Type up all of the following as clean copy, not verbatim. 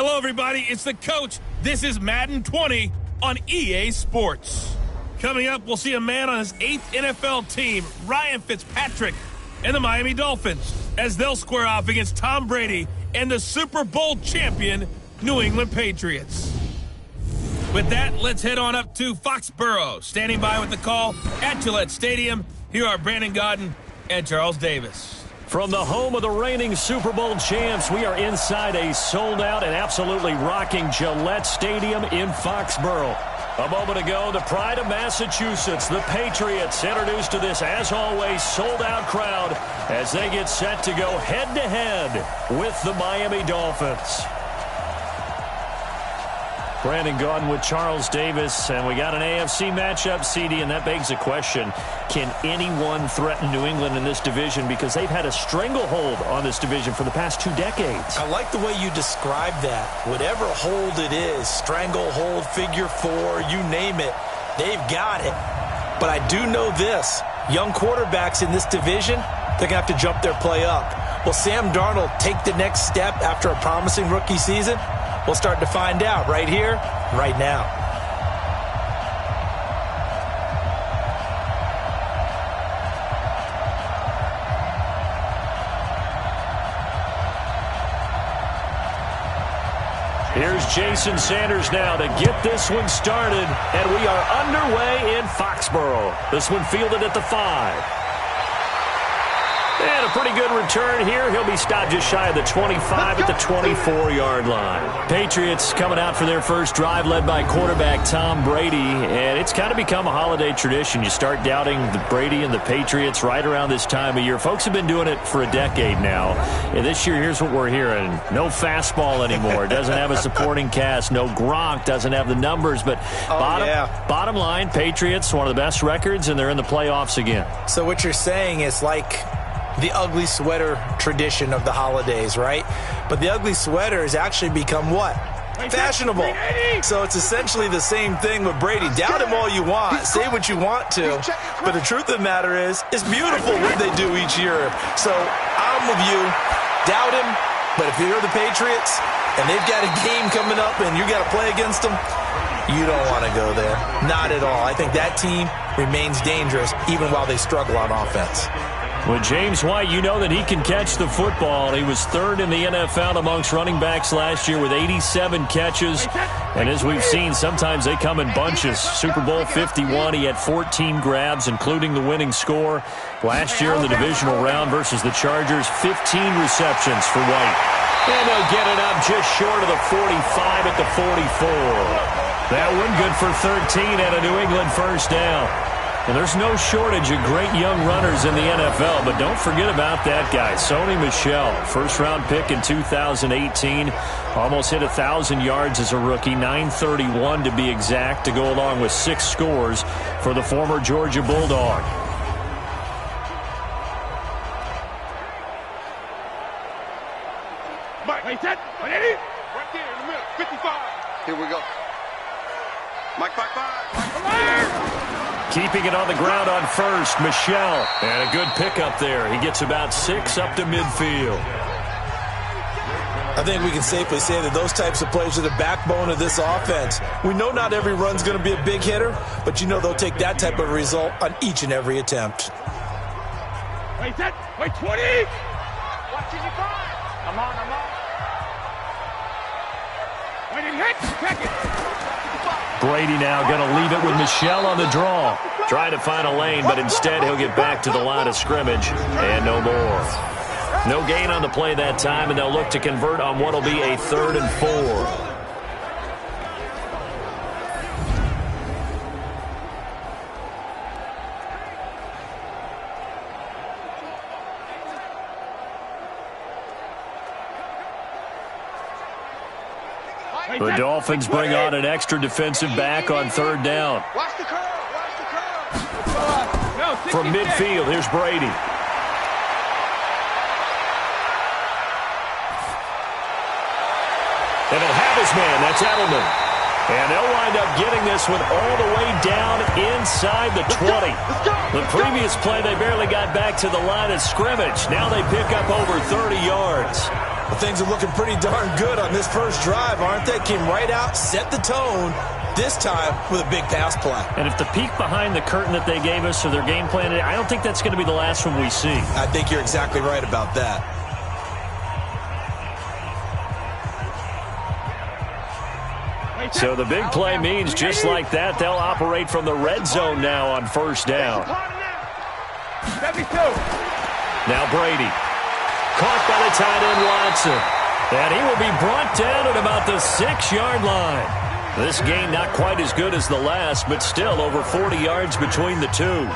Hello, everybody. It's the coach. This is Madden 20 on EA Sports. Coming up, we'll see a man on his 8th NFL team, Ryan Fitzpatrick, and the Miami Dolphins, as they'll square off against Tom Brady and the Super Bowl champion, New England Patriots. With that, let's head on up to Foxborough. Standing by with the call at Gillette Stadium, here are Brandon Godden and Charles Davis. From the home of the reigning Super Bowl champs, we are inside a sold-out and absolutely rocking Gillette Stadium in Foxborough. A moment ago, the pride of Massachusetts, the Patriots, introduced to this, as always, sold-out crowd as they get set to go head-to-head with the Miami Dolphins. Brandon Gaudin with Charles Davis, and we got an AFC matchup, CD, and that begs the question, can anyone threaten New England in this division? Because they've had a stranglehold on this division for the past 2 decades. I like the way you describe that. Whatever hold it is, stranglehold, figure 4, you name it, they've got it. But I do know this, young quarterbacks in this division, they're going to have to jump their play up. Will Sam Darnold take the next step after a promising rookie season? We'll start to find out right here, right now. Here's Jason Sanders now to get this one started, and we are underway in Foxborough. This one fielded at the 5. And a pretty good return here. He'll be stopped just shy of the 25 at the 24-yard line. Patriots coming out for their first drive, led by quarterback Tom Brady. And it's kind of become a holiday tradition. You start doubting the Brady and the Patriots right around this time of year. Folks have been doing it for a decade now. And this year, here's what we're hearing. No fastball anymore. It doesn't have a supporting cast. No Gronk. Doesn't have the numbers. But bottom line, Patriots, one of the best records, and they're in the playoffs again. So what you're saying is like the ugly sweater tradition of the holidays, right? But the ugly sweater has actually become what? Fashionable. So it's essentially the same thing with Brady. Doubt him all you want. Say what you want to. But the truth of the matter is, it's beautiful what they do each year. So I'm with you. Doubt him. But if you're the Patriots and they've got a game coming up and you got to play against them, you don't want to go there. Not at all. I think that team remains dangerous even while they struggle on offense. With James White, you know that he can catch the football. He was 3rd in the NFL amongst running backs last year with 87 catches. And as we've seen, sometimes they come in bunches. Super Bowl 51, he had 14 grabs, including the winning score. Last year in the divisional round versus the Chargers, 15 receptions for White. And they'll get it up just short of the 45 at the 44. That one good for 13 and a New England first down. And there's no shortage of great young runners in the NFL, but don't forget about that guy, Sony Michel, first-round pick in 2018, almost hit 1,000 yards as a rookie, 931 to be exact, to go along with 6 scores for the former Georgia Bulldog. Mike, right there in the middle, 55. Here we go. Mike, 5-5. Keeping it on the ground on first, Michel. And a good pickup there. He gets about 6 up to midfield. I think we can safely say that those types of plays are the backbone of this offense. We know not every run's going to be a big hitter, but you know they'll take that type of result on each and every attempt. Wait, 20. Watching you find. I'm on. Wait, hit. Check it. Brady now going to leave it with Michel on the draw. Trying to find a lane, but instead he'll get back to the line of scrimmage. And no more. No gain on the play that time, and they'll look to convert on what will be a 3rd and 4. The Dolphins bring on an extra defensive back on 3rd down. Watch the curve. From midfield, here's Brady. And he'll have his man. That's Edelman. And they'll wind up getting this one all the way down inside the 20. The previous play, they barely got back to the line of scrimmage. Now they pick up over 30 yards. Well, things are looking pretty darn good on this first drive, aren't they? Came right out, set the tone, this time with a big pass play. And if the peek behind the curtain that they gave us or their game plan, I don't think that's going to be the last one we see. I think you're exactly right about that. So the big play means just like that, they'll operate from the red zone now on first down. Now Brady. Caught by the tight end Watson. And he will be brought down at about the 6-yard line. This game not quite as good as the last, but still over 40 yards between the two.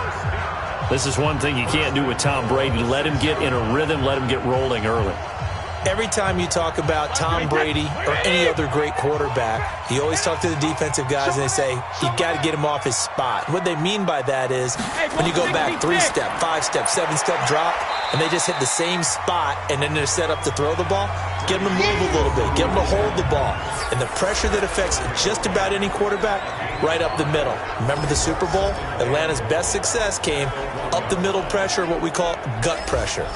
This is one thing you can't do with Tom Brady. Let him get in a rhythm, let him get rolling early. Every time you talk about Tom Brady or any other great quarterback, you always talk to the defensive guys and they say, you got to get him off his spot. What they mean by that is when you go back 3-step, 5-step, 7-step drop, and they just hit the same spot and then they're set up to throw the ball, get them to move a little bit, get them to hold the ball. And the pressure that affects just about any quarterback, right up the middle. Remember the Super Bowl? Atlanta's best success came up the middle pressure, what we call gut pressure.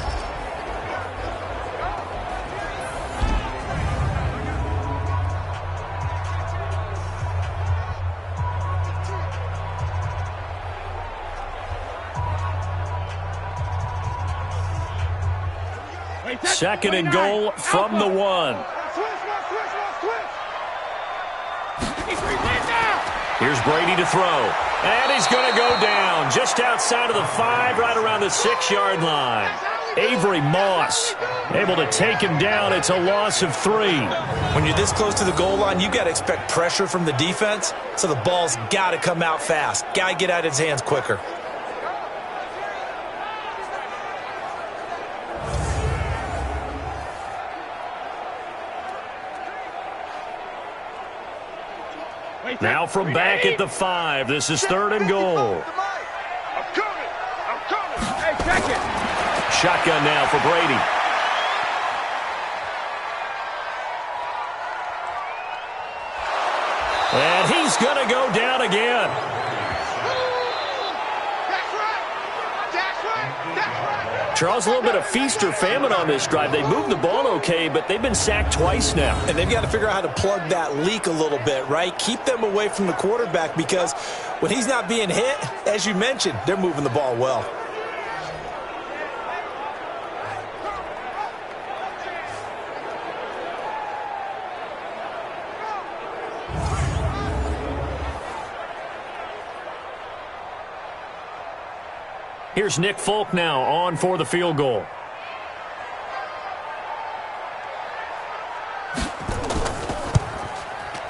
Second and goal from the 1. Here's Brady to throw. And he's going to go down just outside of the 5, right around the 6-yard line. Avery Moss able to take him down. It's a loss of 3. When you're this close to the goal line, you got to expect pressure from the defense, so the ball's got to come out fast. Got to get out of his hands quicker. Now from back at the 5, this is 3rd and goal. I'm coming. Hey, check it. Shotgun now for Brady. And he's going to go down again. Charles, a little bit of feast or famine on this drive. They moved the ball okay, but they've been sacked twice now. And they've got to figure out how to plug that leak a little bit, right? Keep them away from the quarterback because when he's not being hit, as you mentioned, they're moving the ball well. Here's Nick Folk now on for the field goal.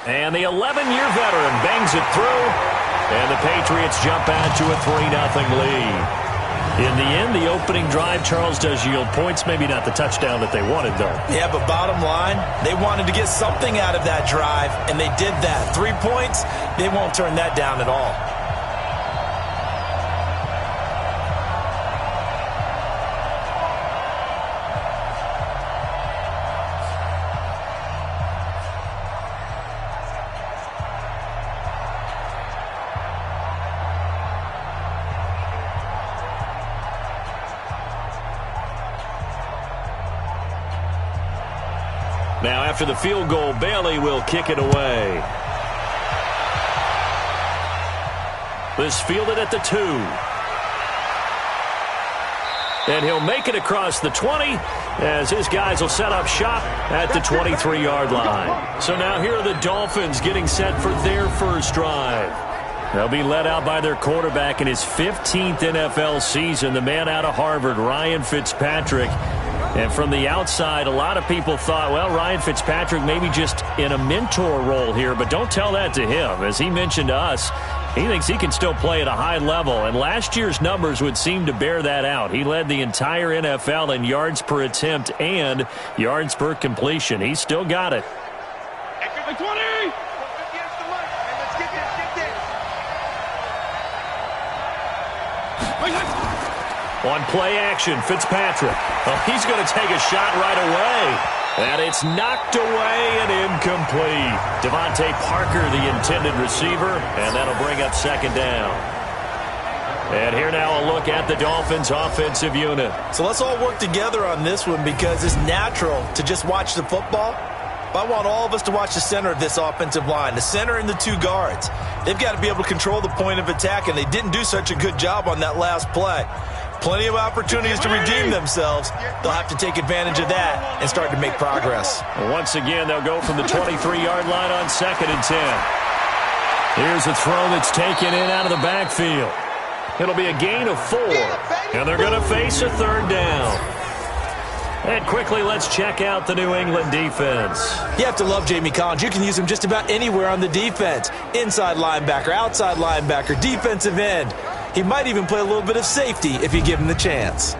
And the 11-year veteran bangs it through. And the Patriots jump out to a 3-0 lead. In the end, the opening drive, Charles, does yield points. Maybe not the touchdown that they wanted, though. Yeah, but bottom line, they wanted to get something out of that drive, and they did that. 3 points, they won't turn that down at all. Now, after the field goal, Bailey will kick it away. This fielded at the 2. And he'll make it across the 20 as his guys will set up shop at the 23-yard line. So now here are the Dolphins getting set for their first drive. They'll be led out by their quarterback in his 15th NFL season, the man out of Harvard, Ryan Fitzpatrick. And from the outside, a lot of people thought, well, Ryan Fitzpatrick maybe just in a mentor role here, but don't tell that to him. As he mentioned to us, he thinks he can still play at a high level, and last year's numbers would seem to bear that out. He led the entire NFL in yards per attempt and yards per completion. He's still got it. On play action, Fitzpatrick. Oh, he's going to take a shot right away. And it's knocked away and incomplete. Devontae Parker, the intended receiver, and that'll bring up second down. And here now a look at the Dolphins offensive unit. So let's all work together on this one because it's natural to just watch the football. But I want all of us to watch the center of this offensive line, the center and the two guards. They've got to be able to control the point of attack, and they didn't do such a good job on that last play. Plenty of opportunities to redeem themselves. They'll have to take advantage of that and start to make progress. Once again, they'll go from the 23-yard line on 2nd and 10. Here's a throw that's taken in out of the backfield. It'll be a gain of 4, and they're going to face a 3rd down. And quickly, let's check out the New England defense. You have to love Jamie Collins. You can use him just about anywhere on the defense. Inside linebacker, outside linebacker, defensive end. He might even play a little bit of safety if you give him the chance.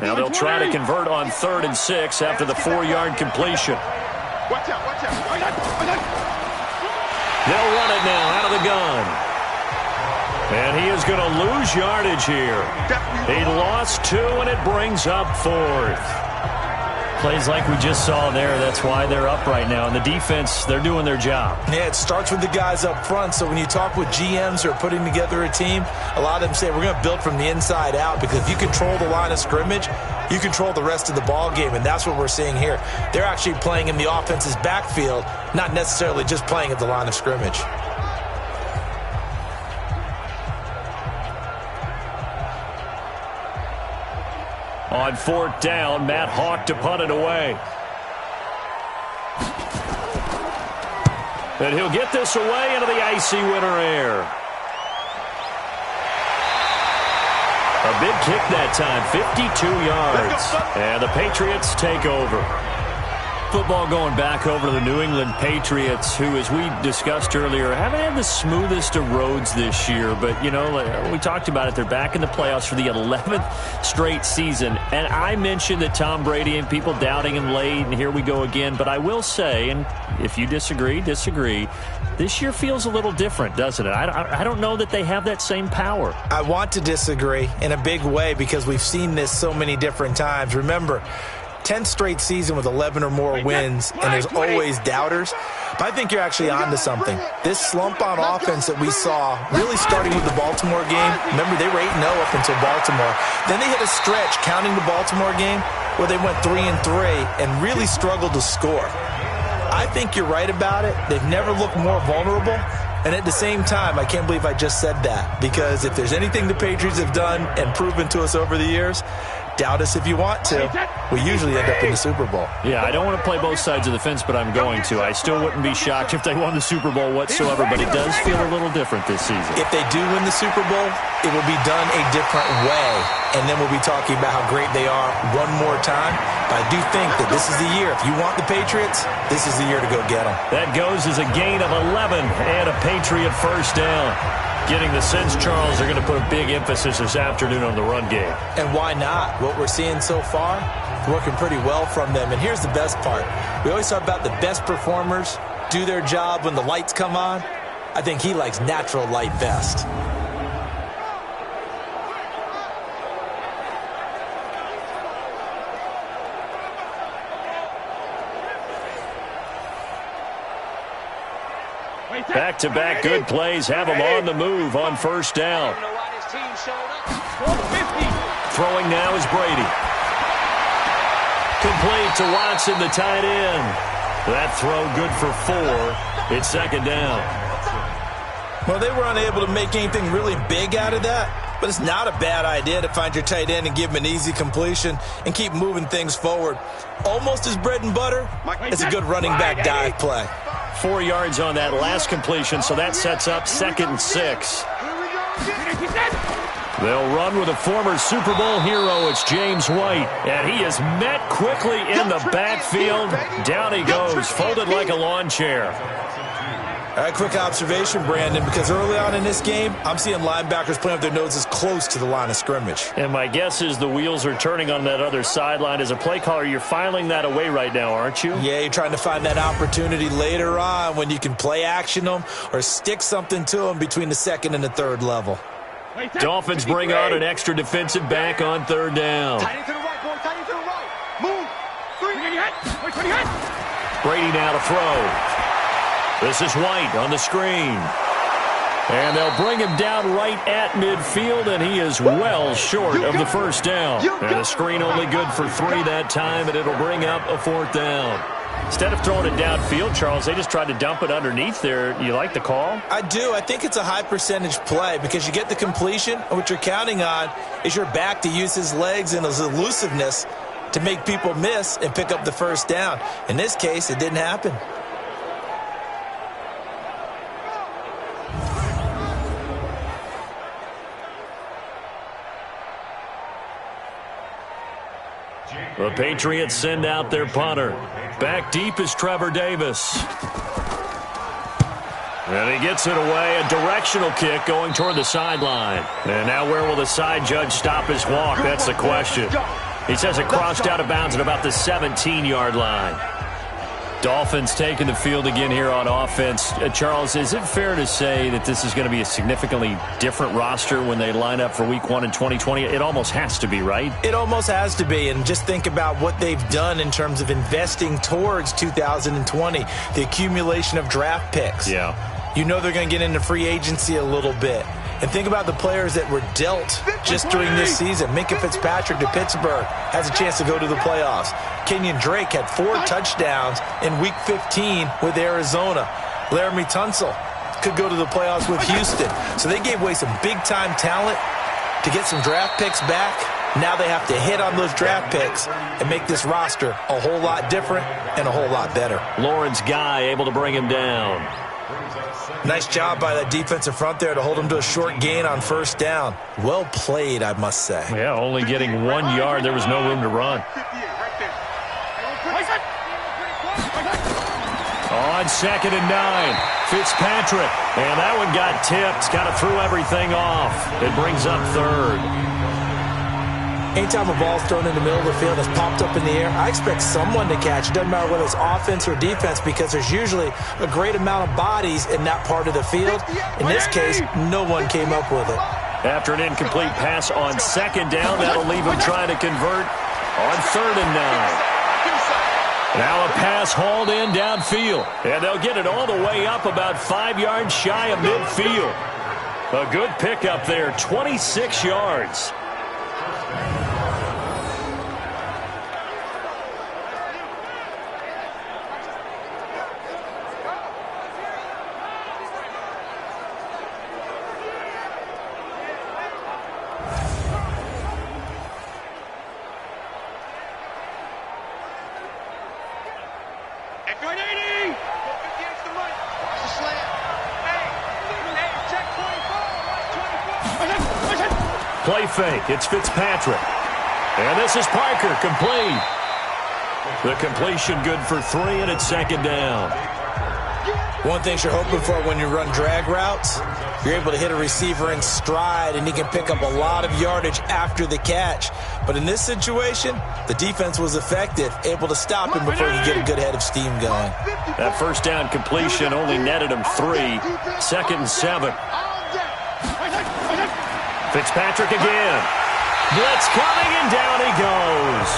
Now they'll try to convert on 3rd and 6 after the 4-yard completion. Watch out, watch out. They'll run it now out of the gun. And he is going to lose yardage here. He lost 2, and it brings up 4th. Plays like we just saw there. That's why they're up right now. And the defense, they're doing their job. Yeah, it starts with the guys up front. So when you talk with GMs who are putting together a team, a lot of them say we're going to build from the inside out, because if you control the line of scrimmage, you control the rest of the ball game, and that's what we're seeing here. They're actually playing in the offense's backfield, not necessarily just playing at the line of scrimmage. On 4th down, Matt Hawk to punt it away. And he'll get this away into the icy winter air. A big kick that time, 52 yards. And the Patriots take over. Football going back over to the New England Patriots, who, as we discussed earlier, haven't had the smoothest of roads this year. But, you know, we talked about it. They're back in the playoffs for the 11th straight season. And I mentioned that Tom Brady and people doubting him late, and here we go again. But I will say, and if you disagree, this year feels a little different, doesn't it? I don't know that they have that same power. I want to disagree in a big way because we've seen this so many different times. Remember, 10th straight season with 11 or more wins, and there's always doubters. But I think you're actually onto something. This slump on offense that we saw, really starting with the Baltimore game. Remember, they were 8-0 up until Baltimore. Then they hit a stretch, counting the Baltimore game, where they went 3-3 and really struggled to score. I think you're right about it. They've never looked more vulnerable. And at the same time, I can't believe I just said that, because if there's anything the Patriots have done and proven to us over the years, doubt us if you want to, we usually end up in the Super Bowl. Yeah, I don't want to play both sides of the fence, but I'm going to. I still wouldn't be shocked if they won the Super Bowl whatsoever, but it does feel a little different this season. If they do win the Super Bowl, it will be done a different way, and then we'll be talking about how great they are one more time. But I do think that this is the year. If you want the Patriots, this is the year to go get them. That goes as a gain of 11 and a Patriot first down. Getting the sense, Charles, they're going to put a big emphasis this afternoon on the run game. And why not? What we're seeing so far, working pretty well from them. And here's the best part. We always talk about the best performers do their job when the lights come on. I think he likes natural light best. Back-to-back good plays have him on the move on first down. Throwing now is Brady. Complete to Watson, the tight end. That throw good for 4. It's 2nd down. Well, they were unable to make anything really big out of that, but it's not a bad idea to find your tight end and give him an easy completion and keep moving things forward. Almost as bread and butter, it's a good running back dive play. 4 yards on that last completion, so that sets up 2nd and 6. They'll run with a former Super Bowl hero. It's James White, and he is met quickly in the backfield. Down he goes, folded like a lawn chair. All right, quick observation, Brandon, because early on in this game, I'm seeing linebackers playing with their noses close to the line of scrimmage. And my guess is the wheels are turning on that other sideline. As a play caller, you're filing that away right now, aren't you? Yeah, you're trying to find that opportunity later on when you can play action them or stick something to them between the 2nd and the 3rd level. Dolphins bring on an extra defensive back on 3rd down. Brady now to throw. This is White on the screen. And they'll bring him down right at midfield, and he is well short of the first down. And the screen only good for 3 that time, and it'll bring up a 4th down. Instead of throwing it downfield, Charles, they just tried to dump it underneath there. You like the call? I do. I think it's a high-percentage play because you get the completion, and what you're counting on is your back to use his legs and his elusiveness to make people miss and pick up the first down. In this case, it didn't happen. The Patriots send out their punter. Back deep is Trevor Davis. And he gets it away. A directional kick going toward the sideline. And now where will the side judge stop his walk? That's the question. He says it crossed out of bounds at about the 17-yard line. Dolphins taking the field again here on offense. Charles, is it fair to say that this is going to be a significantly different roster when they line up for Week 1 in 2020? It almost has to be, right? It almost has to be, and just think about what they've done in terms of investing towards 2020, the accumulation of draft picks. Yeah. You know they're going to get into free agency a little bit. And think about the players that were dealt just during this season. Minka Fitzpatrick to Pittsburgh has a chance to go to the playoffs. Kenyon Drake had 4 touchdowns in Week 15 with Arizona. Laramie Tunsil could go to the playoffs with Houston. So they gave away some big-time talent to get some draft picks back. Now they have to hit on those draft picks and make this roster a whole lot different and a whole lot better. Lawrence Guy able to bring him down. Nice job by that defensive front there to hold him to a short gain on first down. Well played, I must say. Yeah, only getting 1 yard. There was no room to run. On 2nd and 9, Fitzpatrick. And that one got tipped. Kind of threw everything off. It brings up 3rd. Anytime a ball's thrown in the middle of the field that's popped up in the air, I expect someone to catch. It doesn't matter whether it's offense or defense because there's usually a great amount of bodies in that part of the field. In this case, no one came up with it. After an incomplete pass on 2nd down, that'll leave him trying to convert on 3rd and 9. Now a pass hauled in downfield. And they'll get it all the way up about 5 yards shy of midfield. A good pickup there, 26 yards. Play fake. It's Fitzpatrick. And this is Parker, complete. The completion good for 3, and it's 2nd down. One thing you're hoping for when you run drag routes, you're able to hit a receiver in stride, and he can pick up a lot of yardage after the catch. But in this situation, the defense was effective, able to stop him before he could get a good head of steam going. That first down completion only netted him 3. 2nd and 7. Fitzpatrick again. Blitz coming, and down he goes.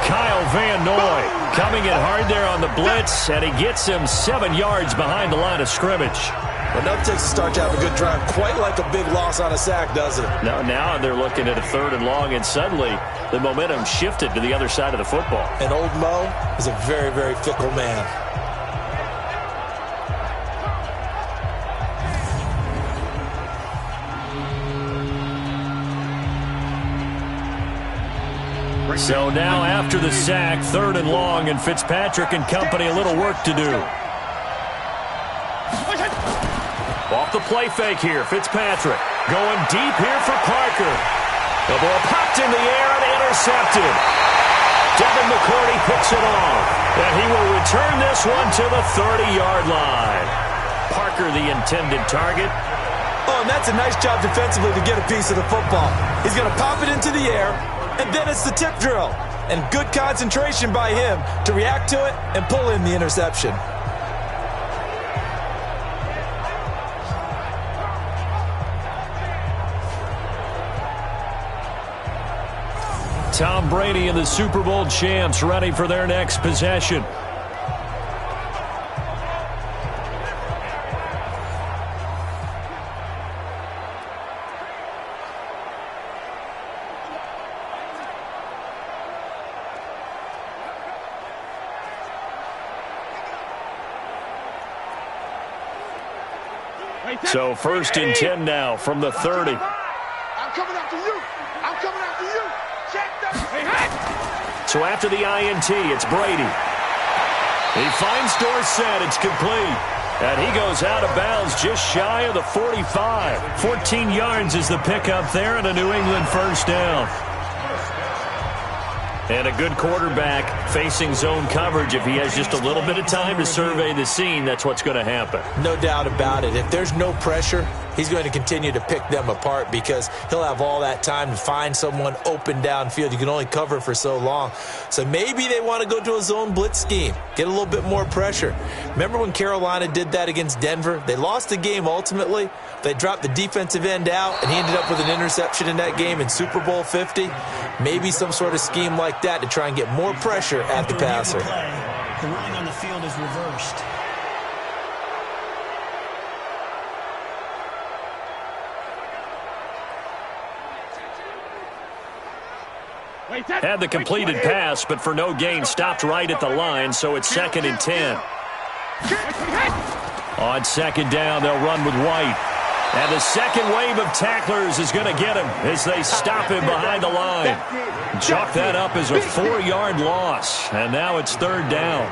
Kyle Van Noy coming in hard there on the blitz, and he gets him 7 yards behind the line of scrimmage. But no takes to start to have a good drive, quite like a big loss on a sack, doesn't it? Now they're looking at a 3rd and long, and suddenly the momentum shifted to the other side of the football. And old Mo is a very, very fickle man. So now after the sack, 3rd and long, and Fitzpatrick and company a little work to do. Off the play fake here, Fitzpatrick going deep here for Parker. The ball popped in the air and intercepted. Devin McCourty picks it off, and he will return this one to the 30-yard line. Parker the intended target. Oh, and that's a nice job defensively to get a piece of the football. He's going to pop it into the air, and then it's the tip drill. And good concentration by him to react to it and pull in the interception. Tom Brady and the Super Bowl champs ready for their next possession. So 1st and 10 now from the 30. I'm coming after you. I'm coming after you. Check that. So after the INT, it's Brady. He finds Dorsett. It's complete. And he goes out of bounds just shy of the 45. 14 yards is the pickup there and a New England first down. And a good quarterback facing zone coverage. If he has just a little bit of time to survey the scene, that's what's going to happen. No doubt about it. If there's no pressure, he's going to continue to pick them apart because he'll have all that time to find someone open downfield. You can only cover for so long. So maybe they want to go to a zone blitz scheme, get a little bit more pressure. Remember when Carolina did that against Denver? They lost the game ultimately. They dropped the defensive end out, and he ended up with an interception in that game in Super Bowl 50. Maybe some sort of scheme like that to try and get more pressure at the passer. The ruling on the field is reversed. Had the completed pass, but for no gain, stopped right at the line, so it's 2nd and 10. On 2nd down, they'll run with White. And the second wave of tacklers is going to get him as they stop him behind the line. Chalk that up as a 4-yard loss, and now it's 3rd down.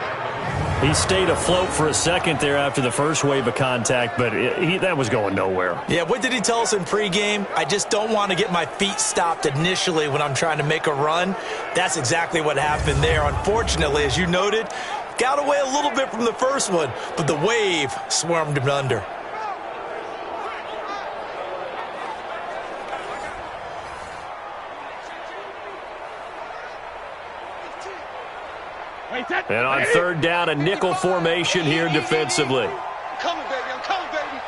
He stayed afloat for a second there after the first wave of contact, but that was going nowhere. Yeah, what did he tell us in pregame? I just don't want to get my feet stopped initially when I'm trying to make a run. That's exactly what happened there. Unfortunately, as you noted, got away a little bit from the first one, but the wave swarmed him under. And on 3rd down, a nickel formation here defensively. I'm coming, baby. I'm coming, baby.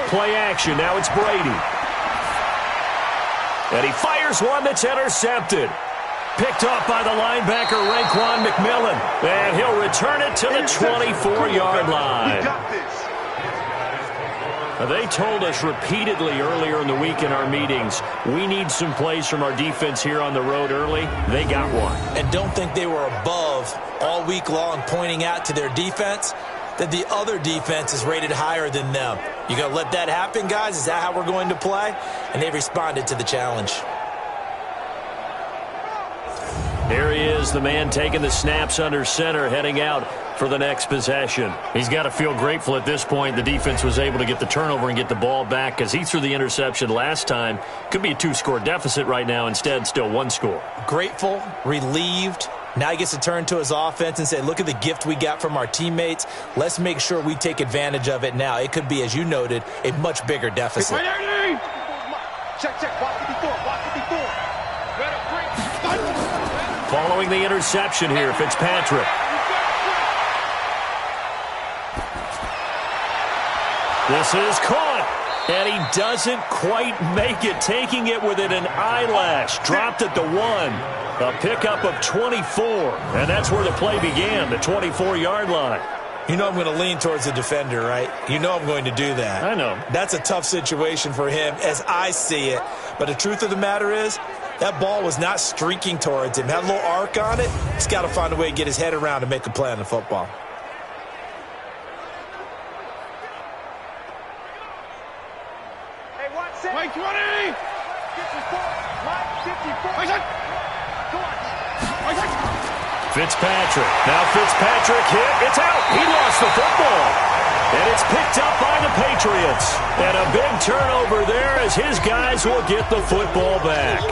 Play action. Now it's Brady. And he fires one that's intercepted. Picked off by the linebacker, Raekwon McMillan. And he'll return it to the 24-yard line. We got this. They told us repeatedly earlier in the week in our meetings, we need some plays from our defense here on the road early. They got one. And don't think they were above all week long pointing out to their defense that the other defense is rated higher than them. You going to let that happen, guys? Is that how we're going to play? And they responded to the challenge. Here he is, the man taking the snaps under center, heading out for the next possession. He's got to feel grateful at this point the defense was able to get the turnover and get the ball back because he threw the interception last time. Could be a 2-score deficit right now. Instead, still 1 score. Grateful, Relieved. Now he gets to turn to his offense and say, look at the gift we got from our teammates. Let's make sure we take advantage of it now. It could be, as you noted, a much bigger deficit. Check, check. Watch it before. Watch it before. Following the interception here, Fitzpatrick. This is caught, and he doesn't quite make it, taking it within an eyelash. Dropped at the 1. A pickup of 24, and that's where the play began, the 24-yard line. You know I'm going to lean towards the defender, right? You know I'm going to do that. I know. That's a tough situation for him as I see it. But the truth of the matter is, that ball was not streaking towards him. Had a little arc on it. He's got to find a way to get his head around and make a play on the football. Hey, watch it. Wait, 20. 54. Fitzpatrick. Now Fitzpatrick hit. It's out. He lost the football. And it's picked up by the Patriots. And a big turnover there as his guys will get the football back.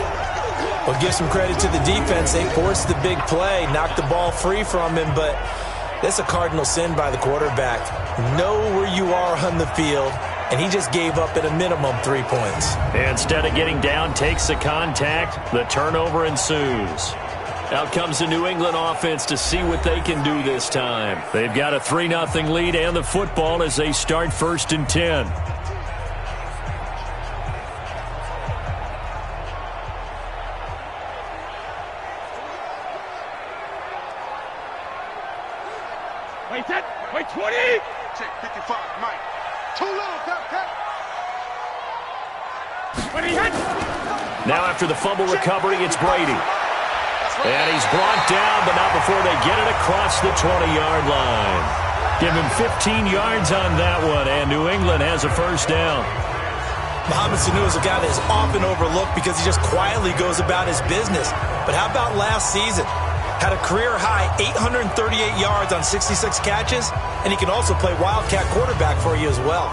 Well, give some credit to the defense. They forced the big play, knocked the ball free from him, but that's a cardinal sin by the quarterback. Know where you are on the field, and he just gave up at a minimum 3 points. Instead of getting down, takes the contact. The turnover ensues. Out comes the New England offense to see what they can do this time. They've got a 3-0 lead and the football as they start 1st and 10. 55, Mike. Too little, Cut. Now after the fumble recovery, it's Brady. And he's brought down, but not before they get it across the 20-yard line. Give him 15 yards on that one, and New England has a first down. Mohamed Sanu is a guy that is often overlooked because he just quietly goes about his business. But how about last season? Had a career-high 838 yards on 66 catches, and he can also play wildcat quarterback for you as well.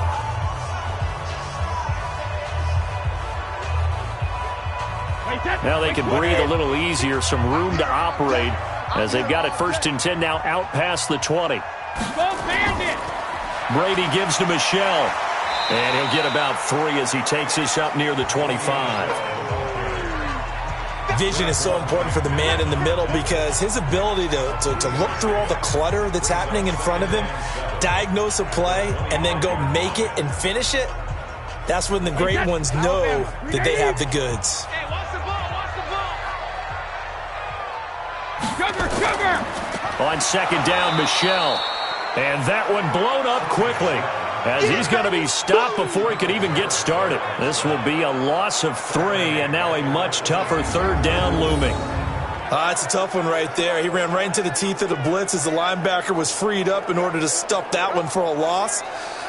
Now they can breathe a little easier, some room to operate as they've got it 1st and 10 now out past the 20. Brady gives to Michelle, and he'll get about 3 as he takes this up near the 25. Vision is so important for the man in the middle because his ability to look through all the clutter that's happening in front of him, diagnose a play, and then go make it and finish it, that's when the great ones know that they have the goods. On 2nd down, Michelle. And that one blown up quickly as he's going to be stopped before he could even get started. This will be a loss of 3, and now a much tougher 3rd down looming. It's a tough one right there. He ran right into the teeth of the blitz as the linebacker was freed up in order to stuff that one for a loss.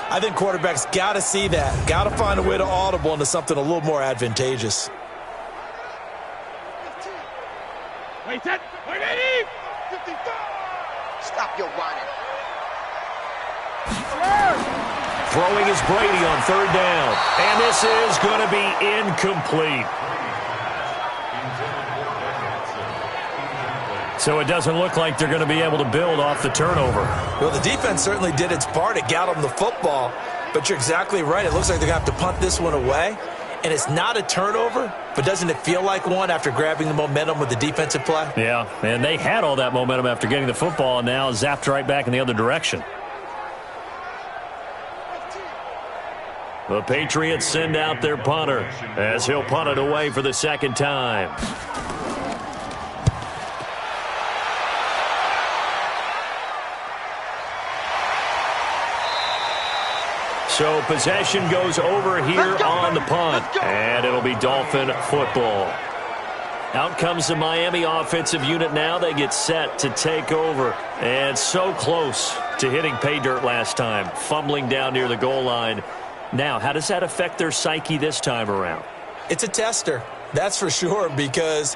I think quarterbacks got to see that. Got to find a way to audible into something a little more advantageous. Stop your whining. Throwing is Brady on 3rd down. And this is going to be incomplete. So it doesn't look like they're going to be able to build off the turnover. Well, the defense certainly did its part. It got them the football. But you're exactly right. It looks like they're going to have to punt this one away. And it's not a turnover, but doesn't it feel like one after grabbing the momentum with the defensive play? Yeah, and they had all that momentum after getting the football, and now zapped right back in the other direction. The Patriots send out their punter as he'll punt it away for the 2nd time. So possession goes over here on the punt, and it'll be Dolphin football. Out comes the Miami offensive unit now. They get set to take over, and so close to hitting pay dirt last time, fumbling down near the goal line. Now, how does that affect their psyche this time around? It's a tester, that's for sure, because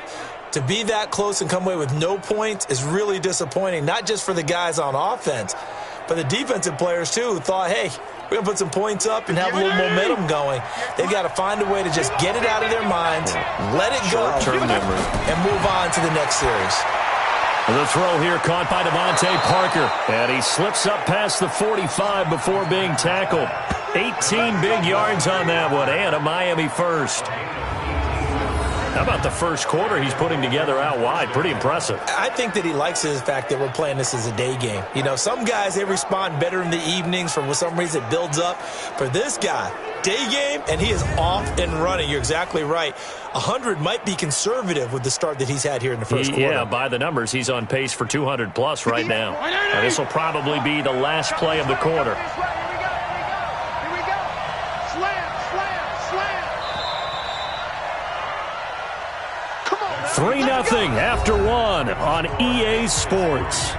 to be that close and come away with no points is really disappointing, not just for the guys on offense, but the defensive players, too, who thought, hey, we're going to put some points up and have a little momentum going. They've got to find a way to just get it out of their minds, let it go, and move on to the next series. The throw here caught by Devontae Parker, and he slips up past the 45 before being tackled. 18 big yards on that one, and a Miami first. How about the first quarter he's putting together out wide? Pretty impressive. I think that he likes the fact that we're playing this as a day game. You know, some guys, they respond better in the evenings. For some reason, it builds up. For this guy, day game, and he is off and running. You're exactly right. 100 might be conservative with the start that he's had here in the first quarter. Yeah, by the numbers, he's on pace for 200-plus right now. And this will probably be the last play of the quarter. 3-0 after 1 on EA Sports.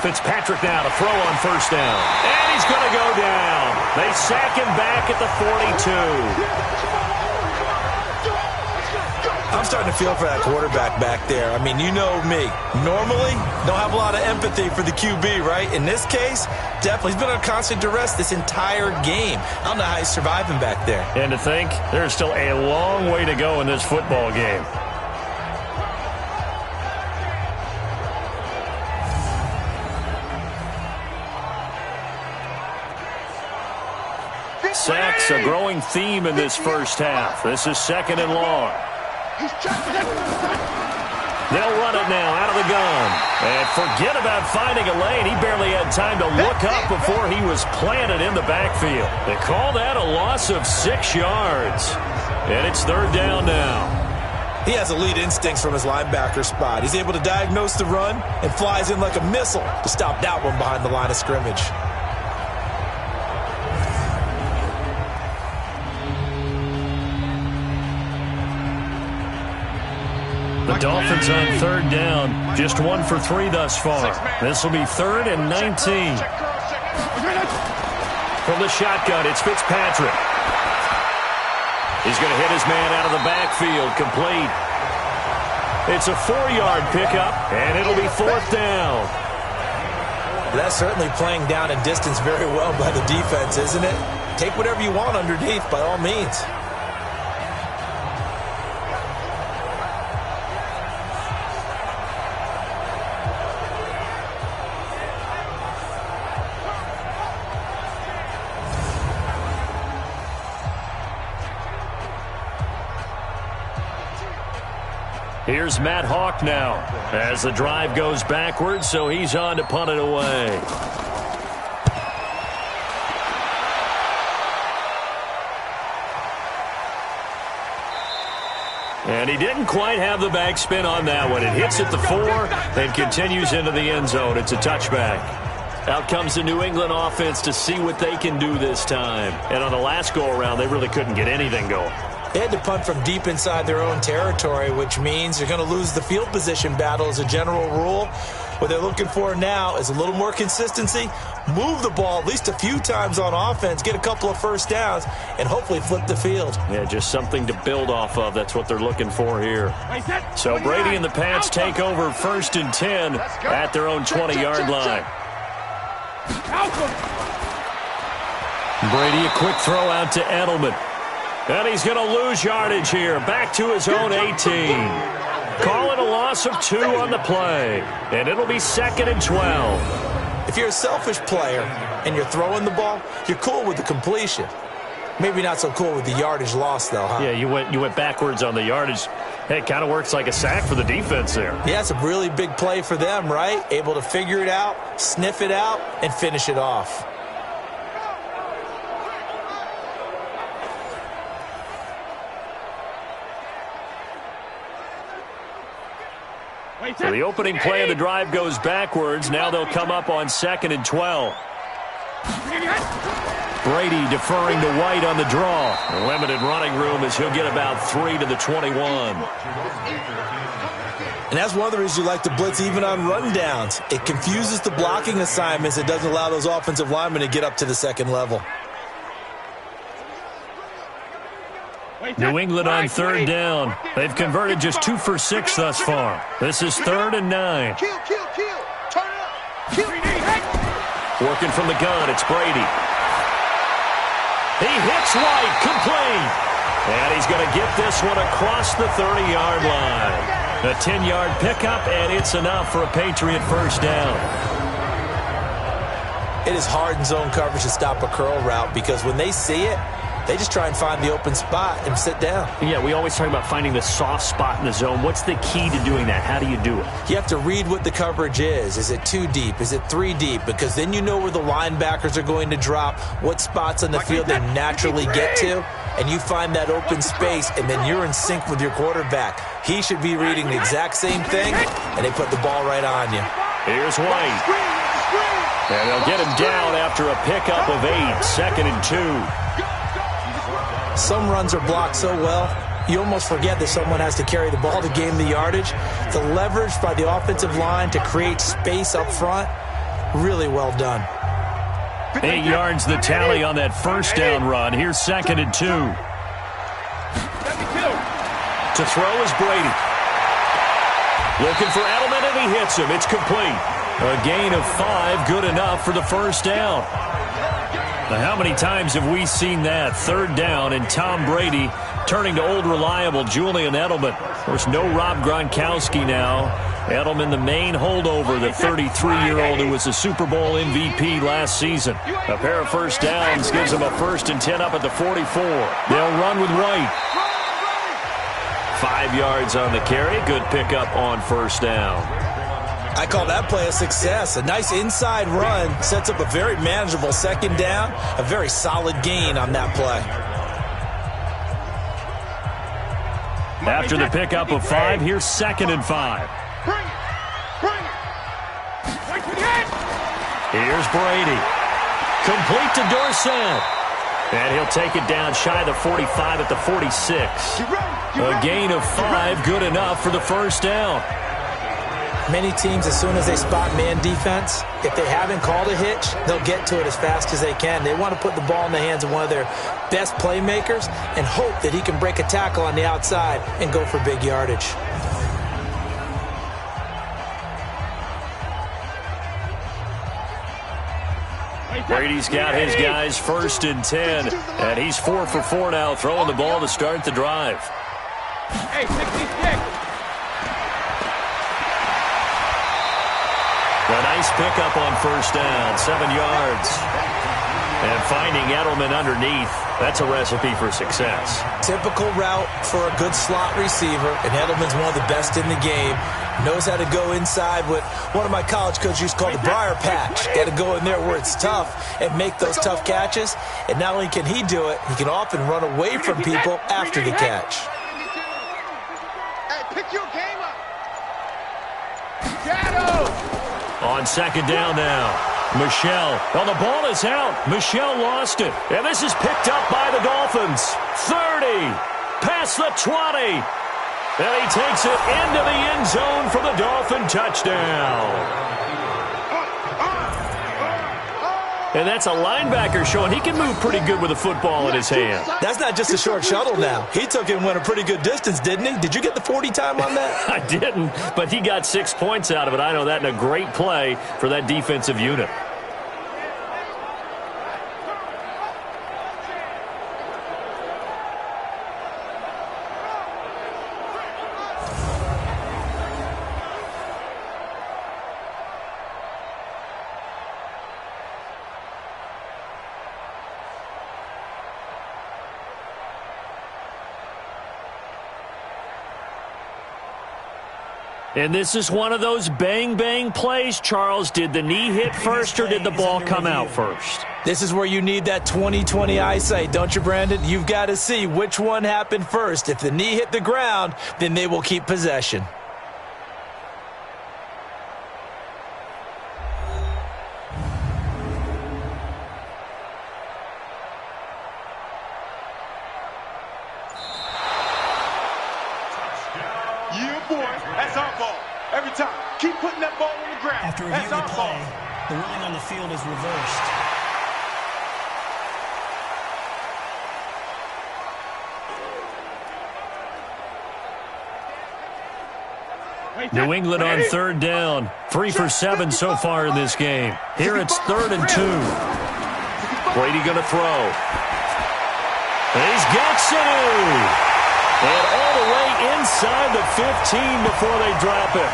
Fitzpatrick now to throw on 1st down. And he's going to go down. They sack him back at the 42. I'm starting to feel for that quarterback back there. I mean, you know me. Normally, don't have a lot of empathy for the QB, right? In this case, definitely. He's been under constant duress this entire game. I don't know how he's surviving back there. And to think, there's still a long way to go in this football game. Sacks, a growing theme in this first half. This is 2nd and long. They'll run it now out of the gun. And forget about finding a lane. He barely had time to look up before he was planted in the backfield. They call that a loss of 6 yards. And it's 3rd down now. He has elite instincts from his linebacker spot. He's able to diagnose the run and flies in like a missile to stop that one behind the line of scrimmage. The Dolphins on 3rd down. Just 1 for 3 thus far. This will be 3rd and 19. From the shotgun, it's Fitzpatrick. He's going to hit his man out of the backfield. Complete. It's a 4-yard pickup, and it'll be 4th down. That's certainly playing down and distance very well by the defense, isn't it? Take whatever you want underneath, by all means. Here's Matt Hawk now as the drive goes backwards, so he's on to punt it away. And he didn't quite have the backspin on that one. It hits at the 4 and continues into the end zone. It's a touchback. Out comes the New England offense to see what they can do this time. And on the last go-around, they really couldn't get anything going. They had to punt from deep inside their own territory, which means they're going to lose the field position battle as a general rule. What they're looking for now is a little more consistency, move the ball at least a few times on offense, get a couple of first downs, and hopefully flip the field. Yeah, just something to build off of. That's what they're looking for here. So Brady and the Pats take over 1st and 10 at their own 20-yard line. Brady, a quick throw out to Edelman. And he's going to lose yardage here. Back to his own 18. Call it a loss of 2 on the play. And it'll be 2nd and 12. If you're a selfish player and you're throwing the ball, you're cool with the completion. Maybe not so cool with the yardage loss, though, huh? Yeah, you went backwards on the yardage. Hey, it kind of works like a sack for the defense there. Yeah, it's a really big play for them, right? Able to figure it out, sniff it out, and finish it off. So the opening play of the drive goes backwards. Now they'll come up on 2nd and 12. Brady deferring to White on the draw. A limited running room as he'll get about 3 to the 21. And that's one of the reasons you like to blitz even on rundowns. It confuses the blocking assignments. It doesn't allow those offensive linemen to get up to the 2nd level. New England on 3rd down. They've converted just 2 for 6 thus far. This is 3rd and 9. Working from the gun, it's Brady. He hits White, complete. And he's going to get this one across the 30-yard line. A 10-yard pickup, and it's enough for a Patriot first down. It is hard in zone coverage to stop a curl route because when they see it, they just try and find the open spot and sit down. Yeah, we always talk about finding the soft spot in the zone. What's the key to doing that? How do you do it? You have to read what the coverage is. Is it 2 deep? Is it 3 deep? Because then you know where the linebackers are going to drop, what spots on the field they naturally get to, and you find that open space, and then you're in sync with your quarterback. He should be reading the exact same thing, and they put the ball right on you. Here's White. And they'll get him down after a pickup of 8, 2nd and 2. Some runs are blocked so well, you almost forget that someone has to carry the ball to gain the yardage. The leverage by the offensive line to create space up front, really well done. 8 yards the tally on that first down run. Here's 2nd and 2. To throw is Brady. Looking for Edelman, and he hits him. It's complete. A gain of 5, good enough for the first down. Now, how many times have we seen that? 3rd down, and Tom Brady turning to old reliable Julian Edelman. Of course, no Rob Gronkowski now. Edelman, the main holdover, the 33-year-old who was a Super Bowl MVP last season. A pair of first downs gives them a 1st and 10 up at the 44. They'll run with White. 5 yards on the carry. Good pickup on first down. I call that play a success. A nice inside run sets up a very manageable second down. A very solid gain on that play. After the pickup of 5, here's 2nd and 5. Here's Brady. Complete to Dorsett. And he'll take it down shy of the 45 at the 46. A gain of 5, good enough for the first down. Many teams, as soon as they spot man defense, if they haven't called a hitch, they'll get to it as fast as they can. They want to put the ball in the hands of one of their best playmakers and hope that he can break a tackle on the outside and go for big yardage. Brady's got his guys 1st and 10, and he's 4 for 4 now, throwing the ball to start the drive. Hey, 66. A nice pickup on first down, 7 yards. And finding Edelman underneath, that's a recipe for success. Typical route for a good slot receiver, and Edelman's one of the best in the game. Knows how to go inside what one of my college coaches used to call the briar patch. Got to go in there where it's tough and make those tough catches. And not only can he do it, he can often run away from people after the catch. Hey, pick your game up. On 2nd down now, Michel. Well, the ball is out. Michel lost it. And this is picked up by the Dolphins. 30, past the 20. And he takes it into the end zone for the Dolphin touchdown. And that's a linebacker showing he can move pretty good with a football in his hand. That's not just a short shuttle now. He took it and went a pretty good distance, didn't he? Did you get the 40 time on that? I didn't, but he got 6 points out of it. I know that in a great play for that defensive unit. And this is one of those bang-bang plays, Charles. Did the knee hit first or did the ball come out first? This is where you need that 20/20 eyesight, don't you, Brandon? You've got to see which one happened first. If the knee hit the ground, then they will keep possession. After reviewing the play, the ruling on the field is reversed. New England on 3rd down. 3 for 7 so far in this game. Here it's 3rd and 2. Brady going to throw. He's got Sanu. And all the way inside the 15 before they drop it.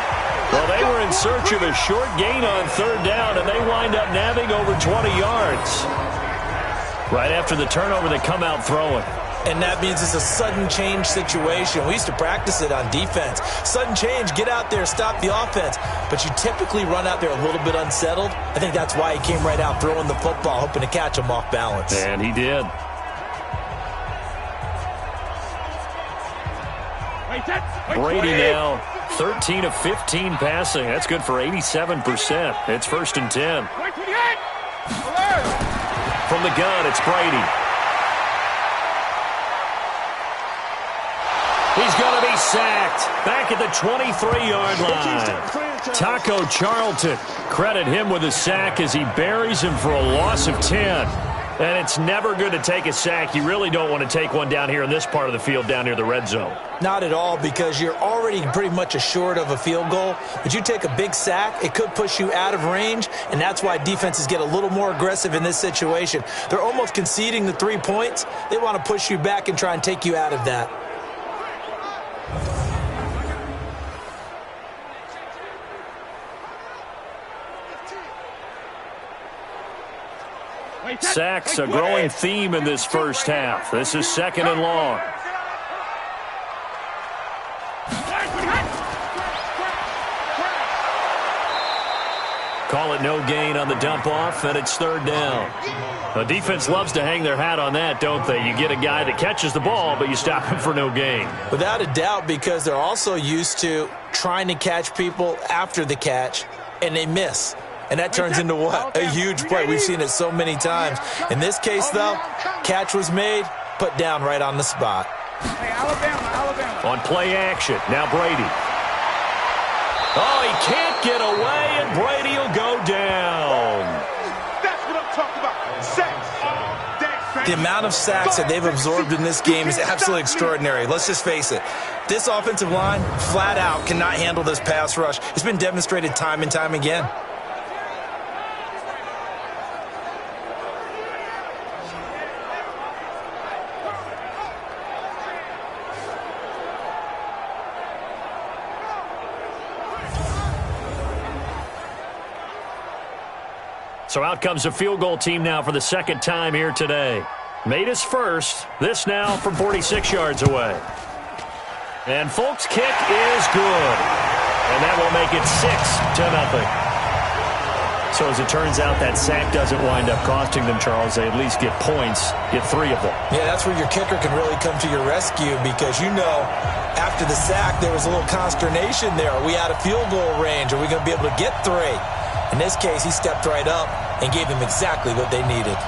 Well, they were in search of a short gain on 3rd down, and they wind up nabbing over 20 yards. Right after the turnover, they come out throwing. And that means it's a sudden change situation. We used to practice it on defense. Sudden change, get out there, stop the offense. But you typically run out there a little bit unsettled. I think that's why he came right out throwing the football, hoping to catch him off balance. And he did. Brady now 13 of 15 passing. That's good for 87%. It's 1st and 10. From the gun, it's Brady. He's going to be sacked back at the 23-yard line. Taco Charlton, credit him with a sack as he buries him for a loss of 10. And it's never good to take a sack. You really don't want to take one down here in this part of the field down near the red zone. Not at all, because you're already pretty much assured of a field goal. But you take a big sack, it could push you out of range, and that's why defenses get a little more aggressive in this situation. They're almost conceding the 3 points. They want to push you back and try and take you out of that. Sacks, a growing theme in this first half. This is 2nd and long. Call it no gain on the dump off, and it's 3rd down. The defense loves to hang their hat on that, don't they? You get a guy that catches the ball, but you stop him for no gain. Without a doubt, because they're also used to trying to catch people after the catch, and they miss. And that turns into what? A huge play. We've seen it so many times. In this case, though, catch was made, put down right on the spot. On play action, now Brady. Oh, he can't get away, and Brady will go down. That's what I'm talking about. Sacks. The amount of sacks that they've absorbed in this game is absolutely extraordinary. Let's just face it. This offensive line, flat out, cannot handle this pass rush. It's been demonstrated time and time again. So out comes a field goal team now for the 2nd time here today. Made his first. This now from 46 yards away. And Folk's kick is good. And that will make it 6-0. So as it turns out, that sack doesn't wind up costing them, Charles. They at least get points, get 3 of them. Yeah, that's where your kicker can really come to your rescue because, you know, after the sack, there was a little consternation there. Are we out of field goal range? Are we going to be able to get 3? In this case, he stepped right up and gave them exactly what they needed.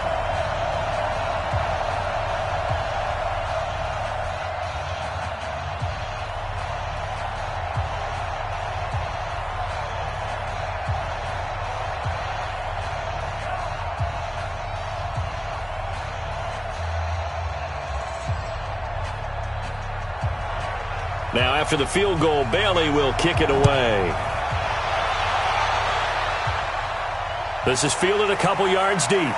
Now after the field goal, Bailey will kick it away. This is fielded a couple yards deep.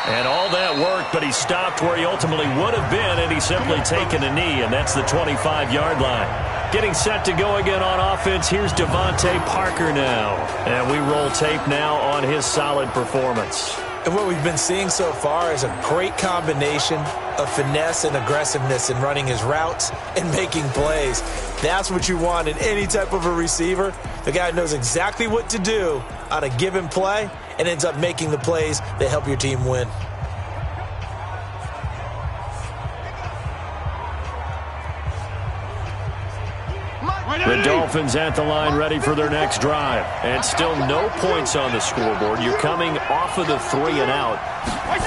And all that work, but he stopped where he ultimately would have been, and he's simply taken a knee, and that's the 25-yard line. Getting set to go again on offense, here's Devontae Parker now. And we roll tape now on his solid performance. And what we've been seeing so far is a great combination of finesse and aggressiveness in running his routes and making plays. That's what you want in any type of a receiver. The guy knows exactly what to do on a given play and ends up making the plays that help your team win. The Dolphins at the line ready for their next drive. And still no points on the scoreboard. You're coming off of the 3 and out.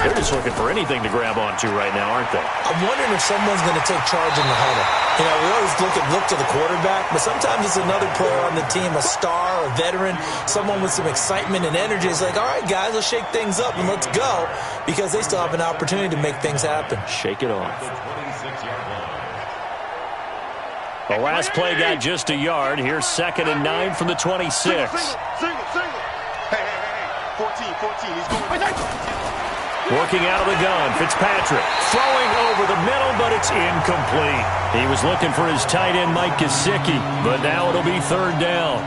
They're just looking for anything to grab onto right now, aren't they? I'm wondering if someone's going to take charge in the huddle. You know, we always look to the quarterback, but sometimes it's another player on the team, a star, a veteran, someone with some excitement and energy. It's like, all right, guys, let's shake things up and let's go, because they still have an opportunity to make things happen. Shake it off. The last play got just a yard. Here's 2nd and 9 from the 26. Single. Hey. 14. He's going. Working out of the gun, Fitzpatrick throwing over the middle, but it's incomplete. He was looking for his tight end, Mike Gesicki, but now it'll be 3rd down.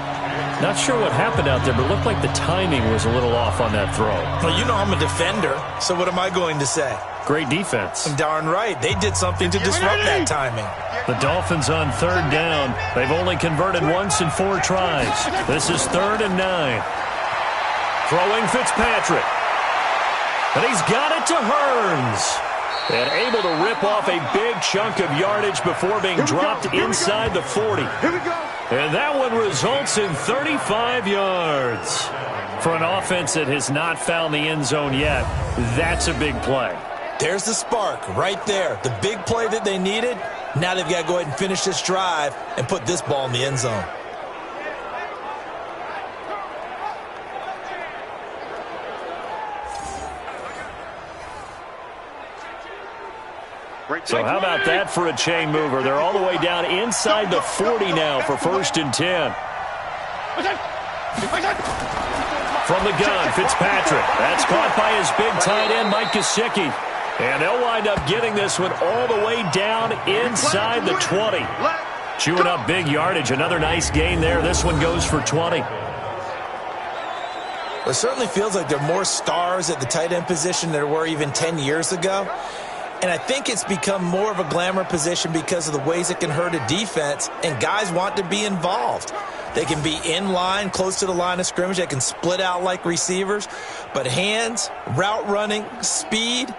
Not sure what happened out there, but it looked like the timing was a little off on that throw. Well, you know I'm a defender, so what am I going to say? Great defense. Darn right. They did something to disrupt that timing. The Dolphins on 3rd down. They've only converted once in 4 tries. This is 3rd and 9. Throwing Fitzpatrick. And he's got it to Hearns. And able to rip off a big chunk of yardage before being dropped inside the 40. And that one results in 35 yards. For an offense that has not found the end zone yet, that's a big play. There's the spark right there. The big play that they needed. Now they've got to go ahead and finish this drive and put this ball in the end zone. So how about that for a chain mover? They're all the way down inside the 40 now for 1st and 10. From the gun, Fitzpatrick. That's caught by his big tight end, Mike Gesicki. And they'll wind up getting this one all the way down inside the 20. Chewing up big yardage. Another nice gain there. This one goes for 20. It certainly feels like there are more stars at the tight end position than there were even 10 years ago. And I think it's become more of a glamour position because of the ways it can hurt a defense, and guys want to be involved. They can be in line, close to the line of scrimmage. They can split out like receivers. But hands, route running, speed,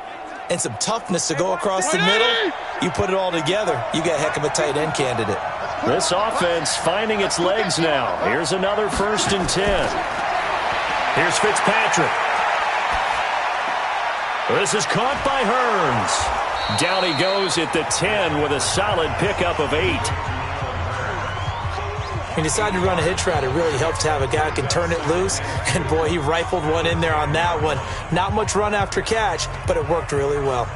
and some toughness to go across the middle, you put it all together, you got a heck of a tight end candidate. This offense finding its legs now. Here's another 1st and 10. Here's Fitzpatrick. This is caught by Hearns. Down he goes at the 10 with a solid pickup of 8. He decided to run a hitch route. It really helps to have a guy who can turn it loose. And, boy, he rifled one in there on that one. Not much run after catch, but it worked really well.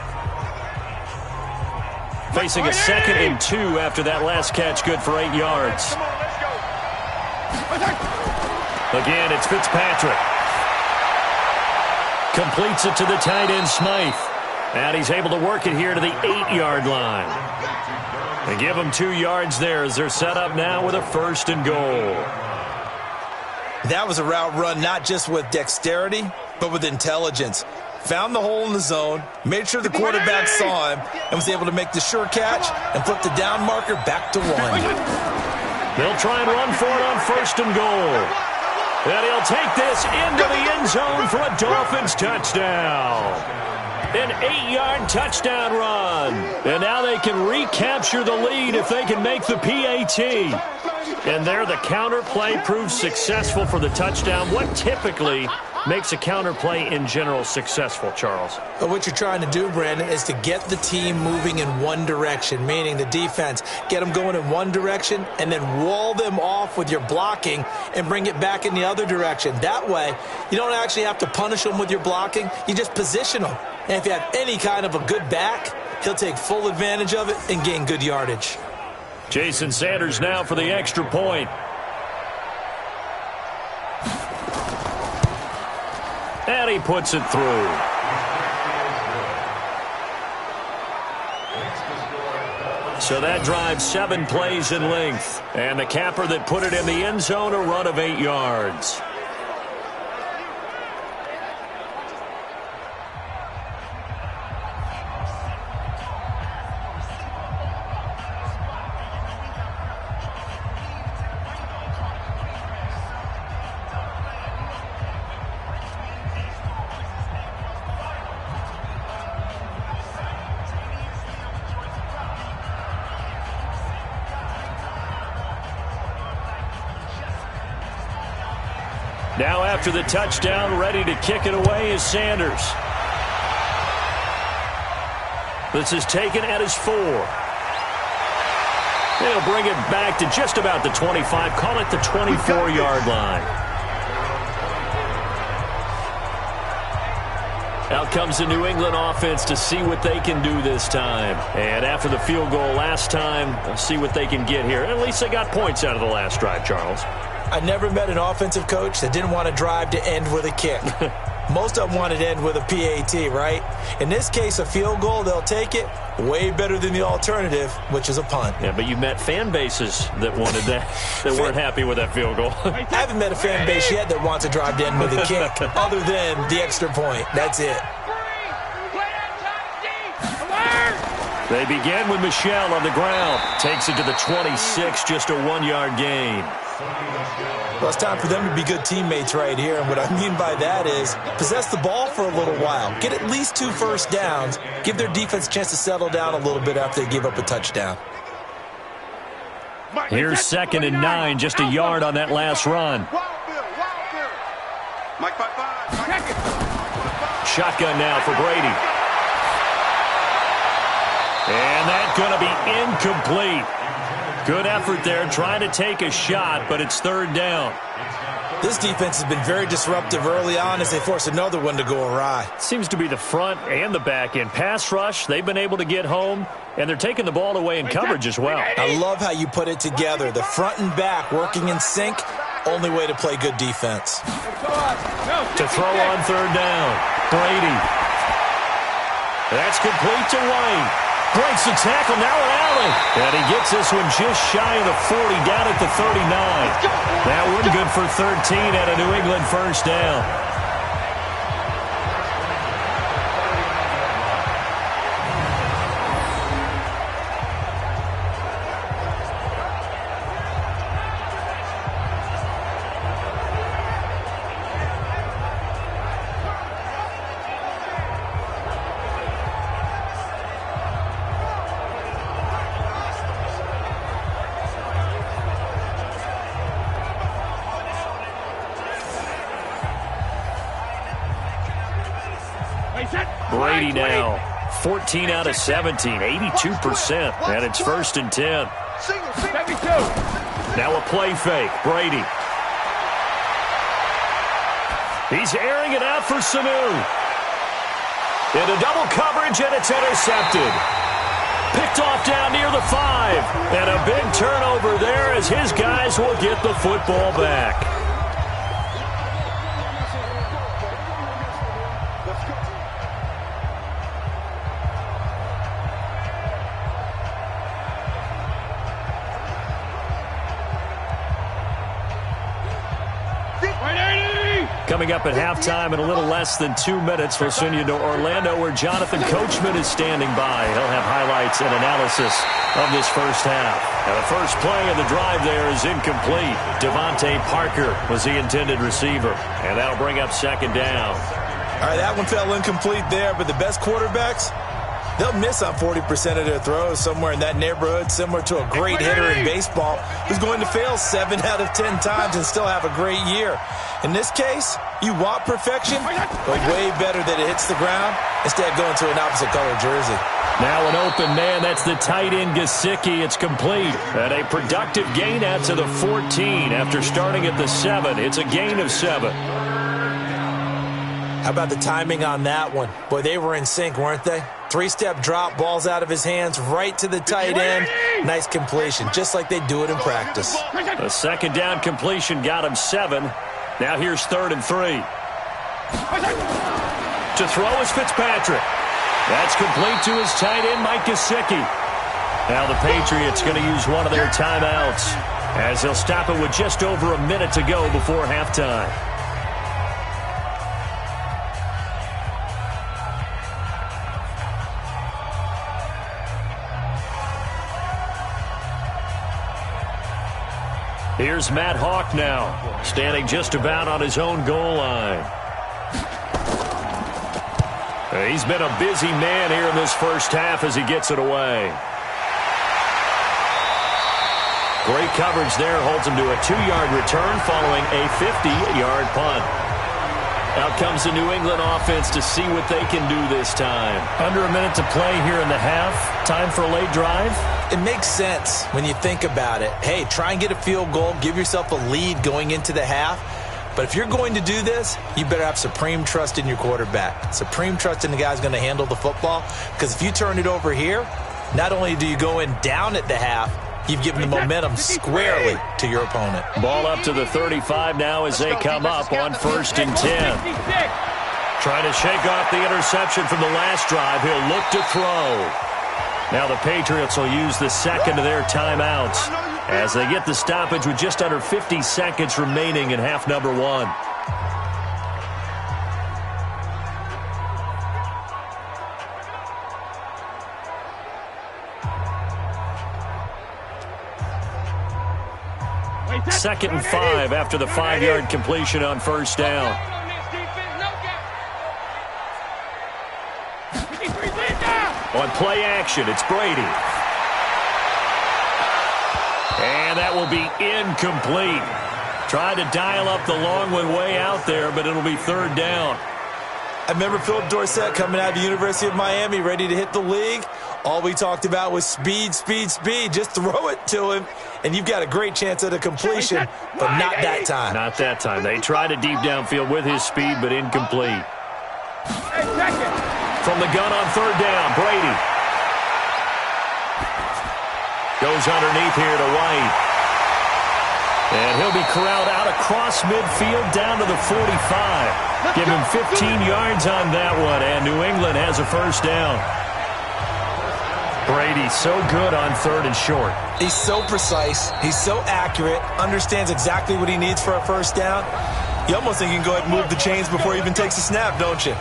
Facing a 2nd and 2 after that last catch, good for 8 yards. Again, it's Fitzpatrick. Completes it to the tight end, Smythe. And he's able to work it here to the 8-yard line. They give him 2 yards there as they're set up now with a 1st and goal. That was a route run not just with dexterity, but with intelligence. Found the hole in the zone, made sure the quarterback saw him, and was able to make the sure catch and flip the down marker back to 1. They'll try and run for it on 1st and goal. And he'll take this into the end zone for a Dolphins touchdown. An 8-yard touchdown run. And now they can recapture the lead if they can make the PAT. And there the counter play proves successful for the touchdown. What typically makes a counter play in general successful, Charles? But what you're trying to do, Brandon, is to get the team moving in one direction, meaning the defense. Get them going in one direction and then wall them off with your blocking and bring it back in the other direction. That way, you don't actually have to punish them with your blocking. You just position them. And if you have any kind of a good back, he'll take full advantage of it and gain good yardage. Jason Sanders now for the extra point. And he puts it through. So that drives 7 plays in length. And the capper that put it in the end zone, a run of 8 yards. Now after the touchdown, ready to kick it away is Sanders. This is taken at his 4. They'll bring it back to just about the 25, call it the 24-yard line. Out comes the New England offense to see what they can do this time. And after the field goal last time, they'll see what they can get here. At least they got points out of the last drive, Charles. I never met an offensive coach that didn't want to drive to end with a kick. Most of them wanted to end with a PAT, right? In this case, a field goal, they'll take it. Way better than the alternative, which is a punt. Yeah, but you met fan bases that wanted that, that weren't happy with that field goal. I haven't met a fan base yet that wants to drive to end with a kick, other than the extra point. That's it. They begin with Michel on the ground. Takes it to the 26, just a 1-yard gain. Well, it's time for them to be good teammates right here. And what I mean by that is possess the ball for a little while. Get at least 2 first downs. Give their defense a chance to settle down a little bit after they give up a touchdown. Here's 2nd and 9, just a yard on that last run. Shotgun now for Brady. And that's going to be incomplete. Good effort there, trying to take a shot, but it's 3rd down. This defense has been very disruptive early on as they force another one to go awry. Seems to be the front and the back end. Pass rush, they've been able to get home, and they're taking the ball away in coverage as well. I love how you put it together. The front and back working in sync, only way to play good defense. To throw on 3rd down, Brady. That's complete to White. Breaks the tackle, now an alley. And he gets this one just shy of the 40, down at the 39. That one good for 13 at a New England first down. Brady now, 14 out of 17, 82%, and it's 1st and 10. Now a play fake, Brady. He's airing it out for Sanu. Into double coverage, and it's intercepted. Picked off down near the 5, and a big turnover there as his guys will get the football back. Coming up at halftime in a little less than 2 minutes, we'll send you to Orlando where Jonathan Coachman is standing by. He'll have highlights and analysis of this first half. Now the first play of the drive there is incomplete. Devontae Parker was the intended receiver, and that'll bring up 2nd down. All right, that one fell incomplete there, but the best quarterbacks, they'll miss on 40% of their throws, somewhere in that neighborhood, similar to a great hitter in baseball who's going to fail 7 out of 10 times and still have a great year. In this case, you want perfection, but way better that it hits the ground instead of going to an opposite color jersey. Now an open man, that's the tight end Gesicki. It's complete. And a productive gain out to the 14 after starting at the 7. It's a gain of 7. How about the timing on that one? Boy, they were in sync, weren't they? 3-step drop, balls out of his hands, right to the tight end. Nice completion, just like they do it in practice. The 2nd down completion got him 7. Now here's 3rd and 3. To throw is Fitzpatrick. That's complete to his tight end, Mike Gesicki. Now the Patriots going to use one of their timeouts as they'll stop it with just over a minute to go before halftime. Here's Matt Hawk now, standing just about on his own goal line. He's been a busy man here in this first half as he gets it away. Great coverage there, holds him to a 2-yard return following a 50-yard punt. Out comes the New England offense to see what they can do this time. Under a minute to play here in the half. Time for a late drive. It makes sense when you think about it. Hey, try and get a field goal, give yourself a lead going into the half. But if you're going to do this, you better have supreme trust in your quarterback. Supreme trust in the guy who's going to handle the football. Because if you turn it over here, not only do you go in down at the half, you've given the momentum squarely to your opponent. Ball up to the 35 now as they come up on 1st and 10. Trying to shake off the interception from the last drive. He'll look to throw. Now the Patriots will use the 2nd of their timeouts as they get the stoppage with just under 50 seconds remaining in half number 1. Second and 5 after the 5-yard completion on 1st down. On play action, it's Brady. And that will be incomplete. Tried to dial up the long one way out there, but it'll be 3rd down. I remember Philip Dorsett coming out of the University of Miami, ready to hit the league. All we talked about was speed, speed, speed. Just throw it to him, and you've got a great chance at a completion, but not that time. Not that time. They tried a deep downfield with his speed, but incomplete. From the gun on 3rd down, Brady. Goes underneath here to White. And he'll be corralled out across midfield down to the 45. Give him 15 yards on that one, and New England has a 1st down. Brady so good on 3rd and short. He's so precise. He's so accurate. Understands exactly what he needs for a first down. You almost think you can go ahead and move the chains before he even takes a snap, don't you?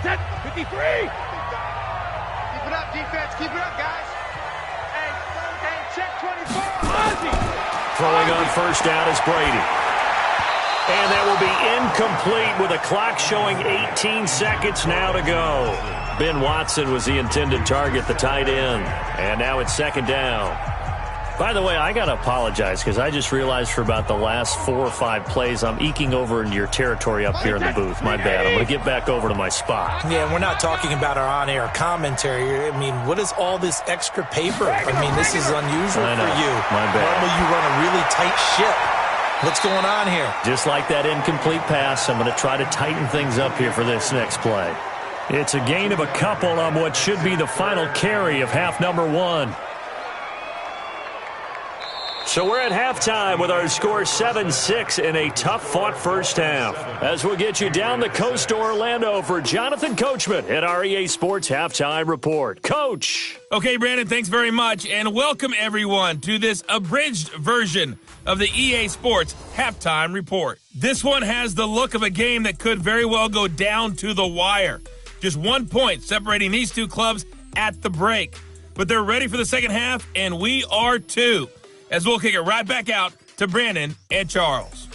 Set, 53. Keep it up, defense. Keep it up, guys. Hey, check 24. Ozzie. Throwing on first down is Brady. And that will be incomplete with a clock showing 18 seconds now to go. Ben Watson was the intended target, the tight end. And now it's 2nd down. By the way, I got to apologize because I just realized for about the last 4 or 5 plays, I'm eking over into your territory up here in the booth. My bad. I'm going to get back over to my spot. Yeah, we're not talking about our on-air commentary. I mean, what is all this extra paper? I mean, this is unusual for you. My bad. Normally you run a really tight ship. What's going on here? Just like that incomplete pass, I'm going to try to tighten things up here for this next play. It's a gain of a couple on what should be the final carry of half number 1. So we're at halftime with our score 7-6 in a tough-fought first half. As we'll get you down the coast to Orlando for Jonathan Coachman at our EA Sports Halftime Report. Coach. Okay, Brandon, thanks very much, and welcome everyone to this abridged version of the EA Sports Halftime Report. This one has the look of a game that could very well go down to the wire. Just 1 point separating these two clubs at the break. But they're ready for the second half, and we are too. As we'll kick it right back out to Brandon and Charles.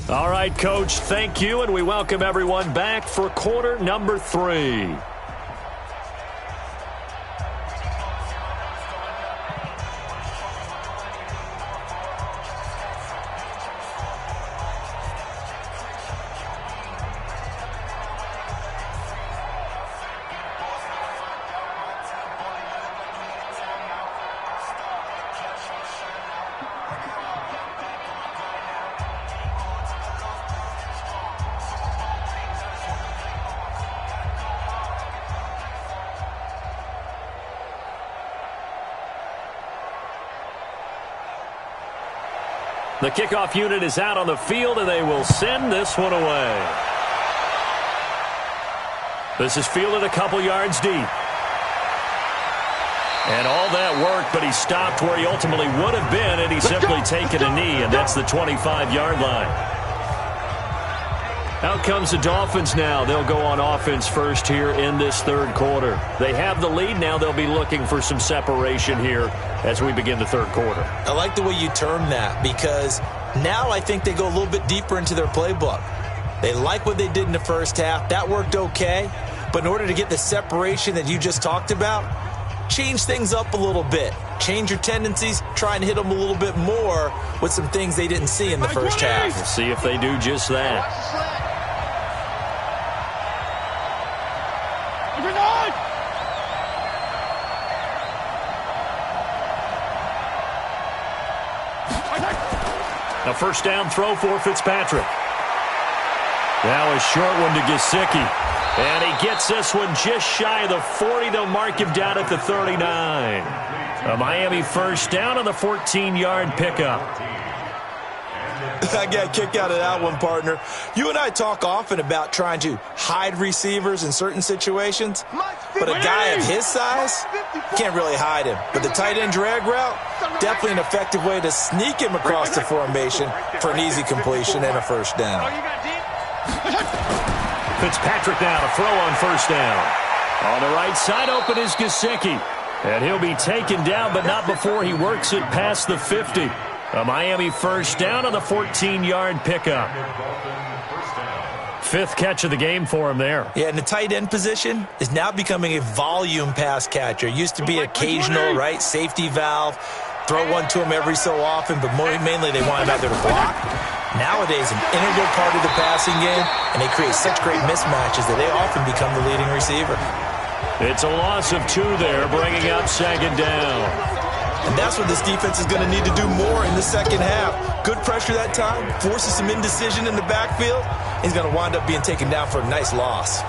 All right, Coach, thank you, and we welcome everyone back for quarter number 3. The kickoff unit is out on the field, and they will send this one away. This is fielded a couple yards deep. And all that work, but he stopped where he ultimately would have been, and he's simply taken a knee, and that's the 25-yard line. Out comes the Dolphins now. They'll go on offense first here in this third quarter. They have the lead now. They'll be looking for some separation here as we begin the third quarter. I like the way you term that because now I think they go a little bit deeper into their playbook. They like what they did in the first half. That worked okay. But in order to get the separation that you just talked about, change things up a little bit. Change your tendencies. Try and hit them a little bit more with some things they didn't see in the first half. We'll see if they do just that. A first down throw for Fitzpatrick. Now a short one to Gesicki. And he gets this one just shy of the 40. They'll mark him down at the 39. A Miami first down on the 14-yard pickup. I got a kick out of that one, partner. You and I talk often about trying to hide receivers in certain situations, but a guy of his size, can't really hide him. But the tight end drag route, definitely an effective way to sneak him across the formation for an easy completion and a first down. Fitzpatrick now to throw on first down. On the right side, open is Gesicki. And he'll be taken down, but not before he works it past the 50. A Miami first down on the 14-yard pickup. Fifth catch of the game for him there. Yeah, and the tight end position is now becoming a volume pass catcher. It used to be occasional, right, safety valve. Throw one to him every so often, but mainly they want him out there to block. Nowadays, an integral part of the passing game, and they create such great mismatches that they often become the leading receiver. It's a loss of 2 there, bringing up second down. And that's what this defense is going to need to do more in the second half. Good pressure that time, forces some indecision in the backfield. He's going to wind up being taken down for a nice loss.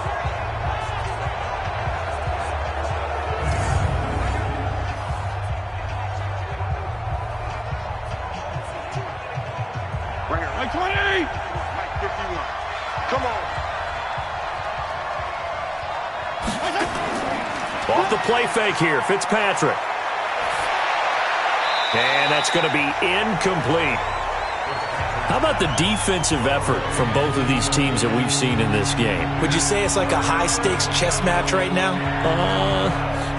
Like 20! Mike 51. Come on. Off the play fake here, Fitzpatrick. And that's going to be incomplete. How about the defensive effort from both of these teams that we've seen in this game? Would you say it's like a high-stakes chess match right now?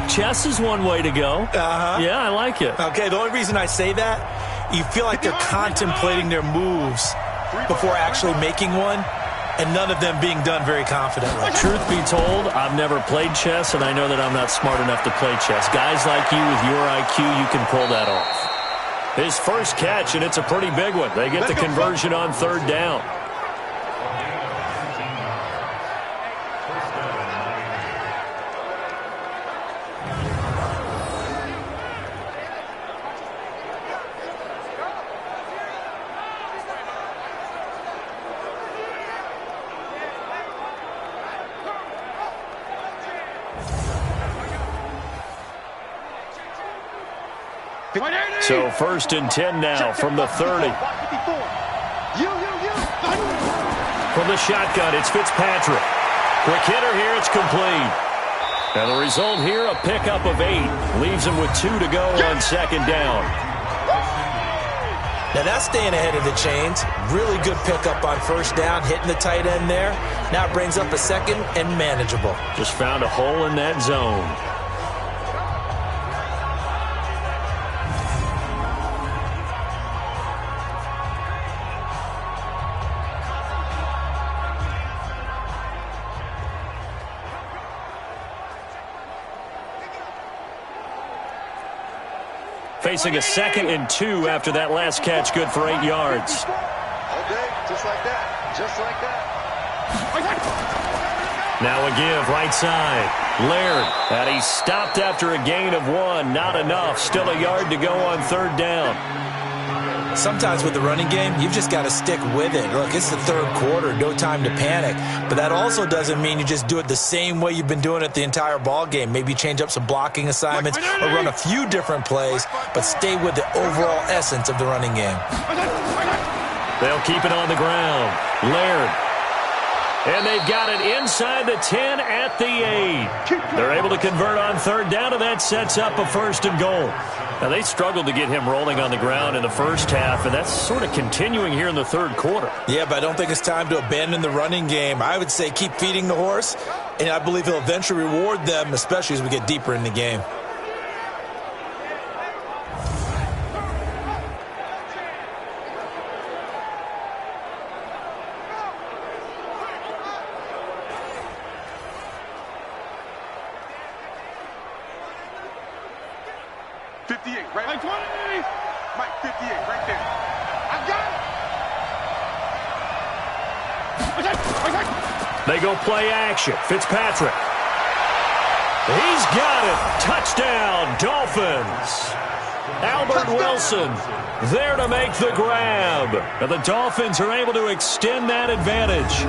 Chess is one way to go. Yeah, I like it. Okay, the only reason I say that, you feel like they're contemplating their moves before actually making one, and none of them being done very confidently. Truth be told, I've never played chess, and I know that I'm not smart enough to play chess. Guys like you with your IQ, you can pull that off. His first catch, and it's a pretty big one. They get the conversion on third down. So 1st and 10 now from the 30. From the shotgun, it's Fitzpatrick. Quick hitter here, it's complete. And the result here, a pickup of 8. Leaves him with 2 to go on second down. Now that's staying ahead of the chains. Really good pickup on first down, hitting the tight end there. Now it brings up a second and manageable. Just found a hole in that zone. Facing a 2nd and 2 after that last catch, good for 8 yards. Okay, just like that. Just like that. Now a give, right side. Laird, and he's stopped after a gain of 1. Not enough. Still a yard to go on third down. Sometimes with the running game, you've just got to stick with it. Look, it's the third quarter, no time to panic. But that also doesn't mean you just do it the same way you've been doing it the entire ball game. Maybe change up some blocking assignments or run a few different plays, but stay with the overall essence of the running game. They'll keep it on the ground. Laird. And they've got it inside the 10 at the 8. They're able to convert on third down, and that sets up a 1st and goal. Now, they struggled to get him rolling on the ground in the first half, and that's sort of continuing here in the third quarter. Yeah, but I don't think it's time to abandon the running game. I would say keep feeding the horse, and I believe he'll eventually reward them, especially as we get deeper in the game. Right, Mike 20. Mike 58, right there. I got it. They go play action. Fitzpatrick. He's got it. Touchdown, Dolphins. Albert Wilson there to make the grab. And the Dolphins are able to extend that advantage.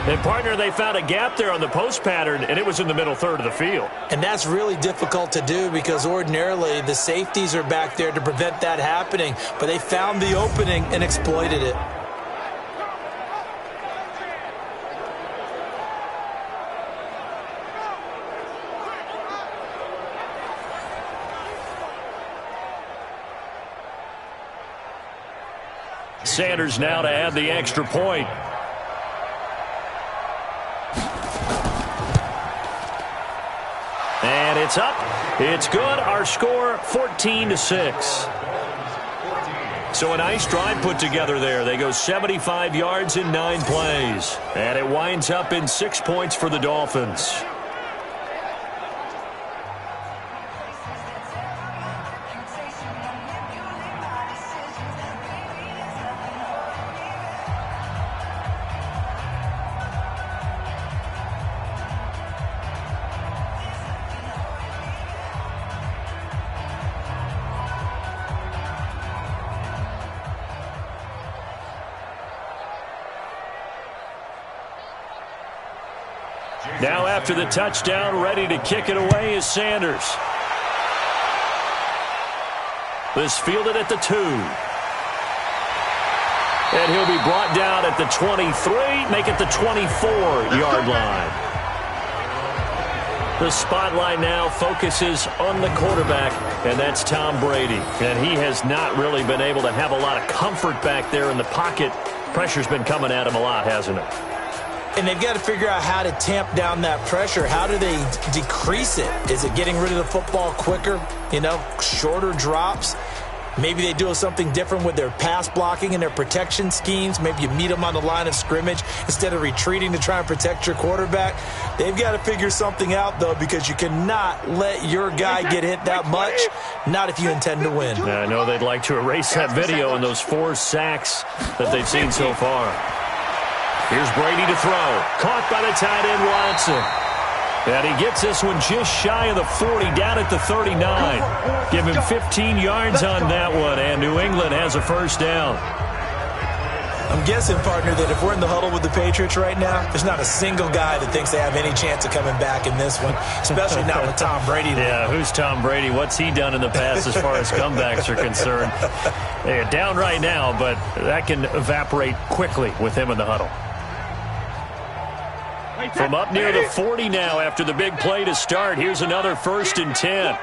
And, partner, they found a gap there on the post pattern, and it was in the middle third of the field. And that's really difficult to do because ordinarily the safeties are back there to prevent that happening. But they found the opening and exploited it. Sanders now to add the extra point. And it's up. It's good. Our score 14-6. So a nice drive put together there. They go 75 yards in 9 plays. And it winds up in 6 points for the Dolphins. Now after the touchdown, ready to kick it away is Sanders. This fielded at the 2. And he'll be brought down at the 23, make it the 24-yard line. The spotlight now focuses on the quarterback, and that's Tom Brady. And he has not really been able to have a lot of comfort back there in the pocket. Pressure's been coming at him a lot, hasn't it? And they've got to figure out how to tamp down that pressure. How do they decrease it? Is it getting rid of the football quicker? You know, shorter drops? Maybe they do something different with their pass blocking and their protection schemes. Maybe you meet them on the line of scrimmage instead of retreating to try and protect your quarterback. They've got to figure something out, though, because you cannot let your guy get hit that much, not if you intend to win. I know they'd like to erase that video and those 4 sacks that they've seen so far. Here's Brady to throw. Caught by the tight end, Watson. And he gets this one just shy of the 40, down at the 39. Give him 15 yards on that one, and New England has a first down. I'm guessing, partner, that if we're in the huddle with the Patriots right now, there's not a single guy that thinks they have any chance of coming back in this one, especially not with Tom Brady. Yeah, who's Tom Brady? What's he done in the past as far as comebacks are concerned? They're down right now, but that can evaporate quickly with him in the huddle. From up near the 40 now after the big play to start. Here's another 1st and 10.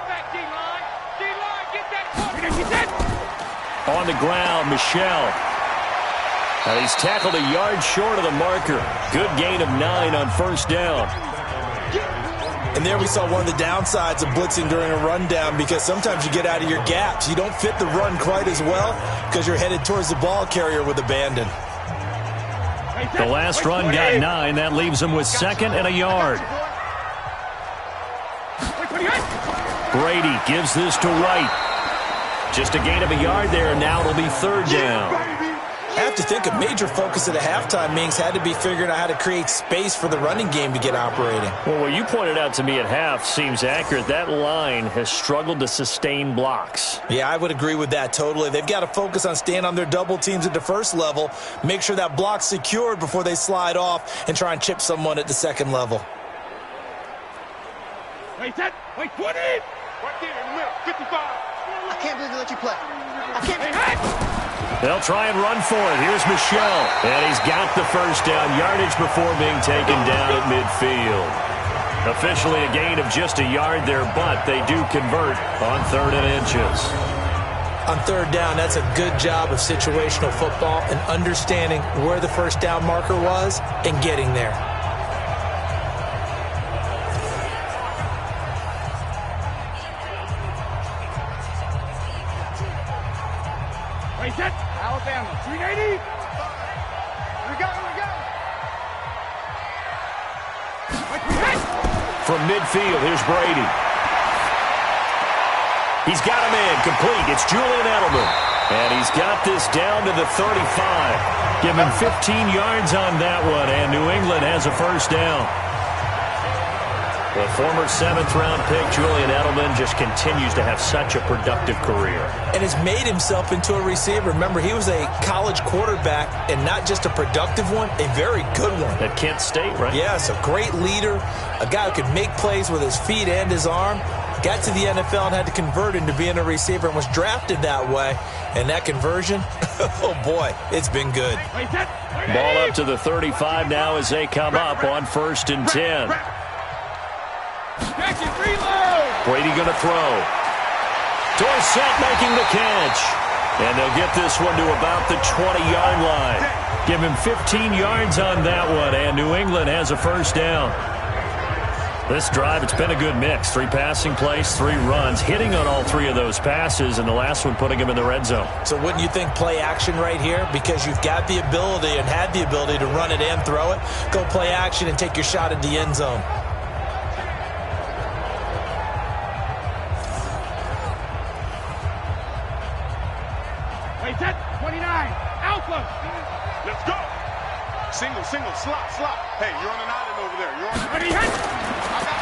On the ground, Michel. And he's tackled a yard short of the marker. Good gain of 9 on 1st down. And there we saw one of the downsides of blitzing during a rundown, because sometimes you get out of your gaps. You don't fit the run quite as well because you're headed towards the ball carrier with abandon. The last run got 9. That leaves him with 2nd and a yard. Brady gives this to Wright. Just a gain of a yard there, and now it'll be 3rd down. I have to think a major focus at the halftime meetings had to be figuring out how to create space for the running game to get operating. Well, what you pointed out to me at half seems accurate. That line has struggled to sustain blocks. Yeah, I would agree with that totally. They've got to focus on staying on their double teams at the first level, make sure that block's secured before they slide off and try and chip someone at the second level. Wait, 20! Right there in the middle, 55. I can't believe they let you play. I can't. They'll try and run for it. Here's Michel. And he's got the first down yardage before being taken down at midfield. Officially a gain of just a yard there, but they do convert on 3rd and inches. On 3rd down, that's a good job of situational football and understanding where the first down marker was and getting there. Alabama, 380. Here we go. From midfield, here's Brady. He's got him in, complete. It's Julian Edelman. And he's got this down to the 35. Give him 15 yards on that one, and New England has a first down. The former 7th-round pick, Julian Edelman, just continues to have such a productive career. And has made himself into a receiver. Remember, he was a college quarterback, and not just a productive one, a very good one. At Kent State, right? Yes, a great leader, a guy who could make plays with his feet and his arm. Got to the NFL and had to convert into being a receiver and was drafted that way. And that conversion, oh boy, it's been good. Ball up to the 35 now as they come up on 1st and 10. Brady going to throw. Dorsett making the catch. And they'll get this one to about the 20-yard line. Give him 15 yards on that one, and New England has a first down. This drive, it's been a good mix. 3 passing plays, 3 runs, hitting on all 3 of those passes, and the last one putting him in the red zone. So wouldn't you think play action right here? Because you've got the ability and had the ability to run it and throw it. Go play action and take your shot at the end zone. Wait, 29. Alpha. Let's go. Single, slot. Hey, you're on an island over there. You're on an island.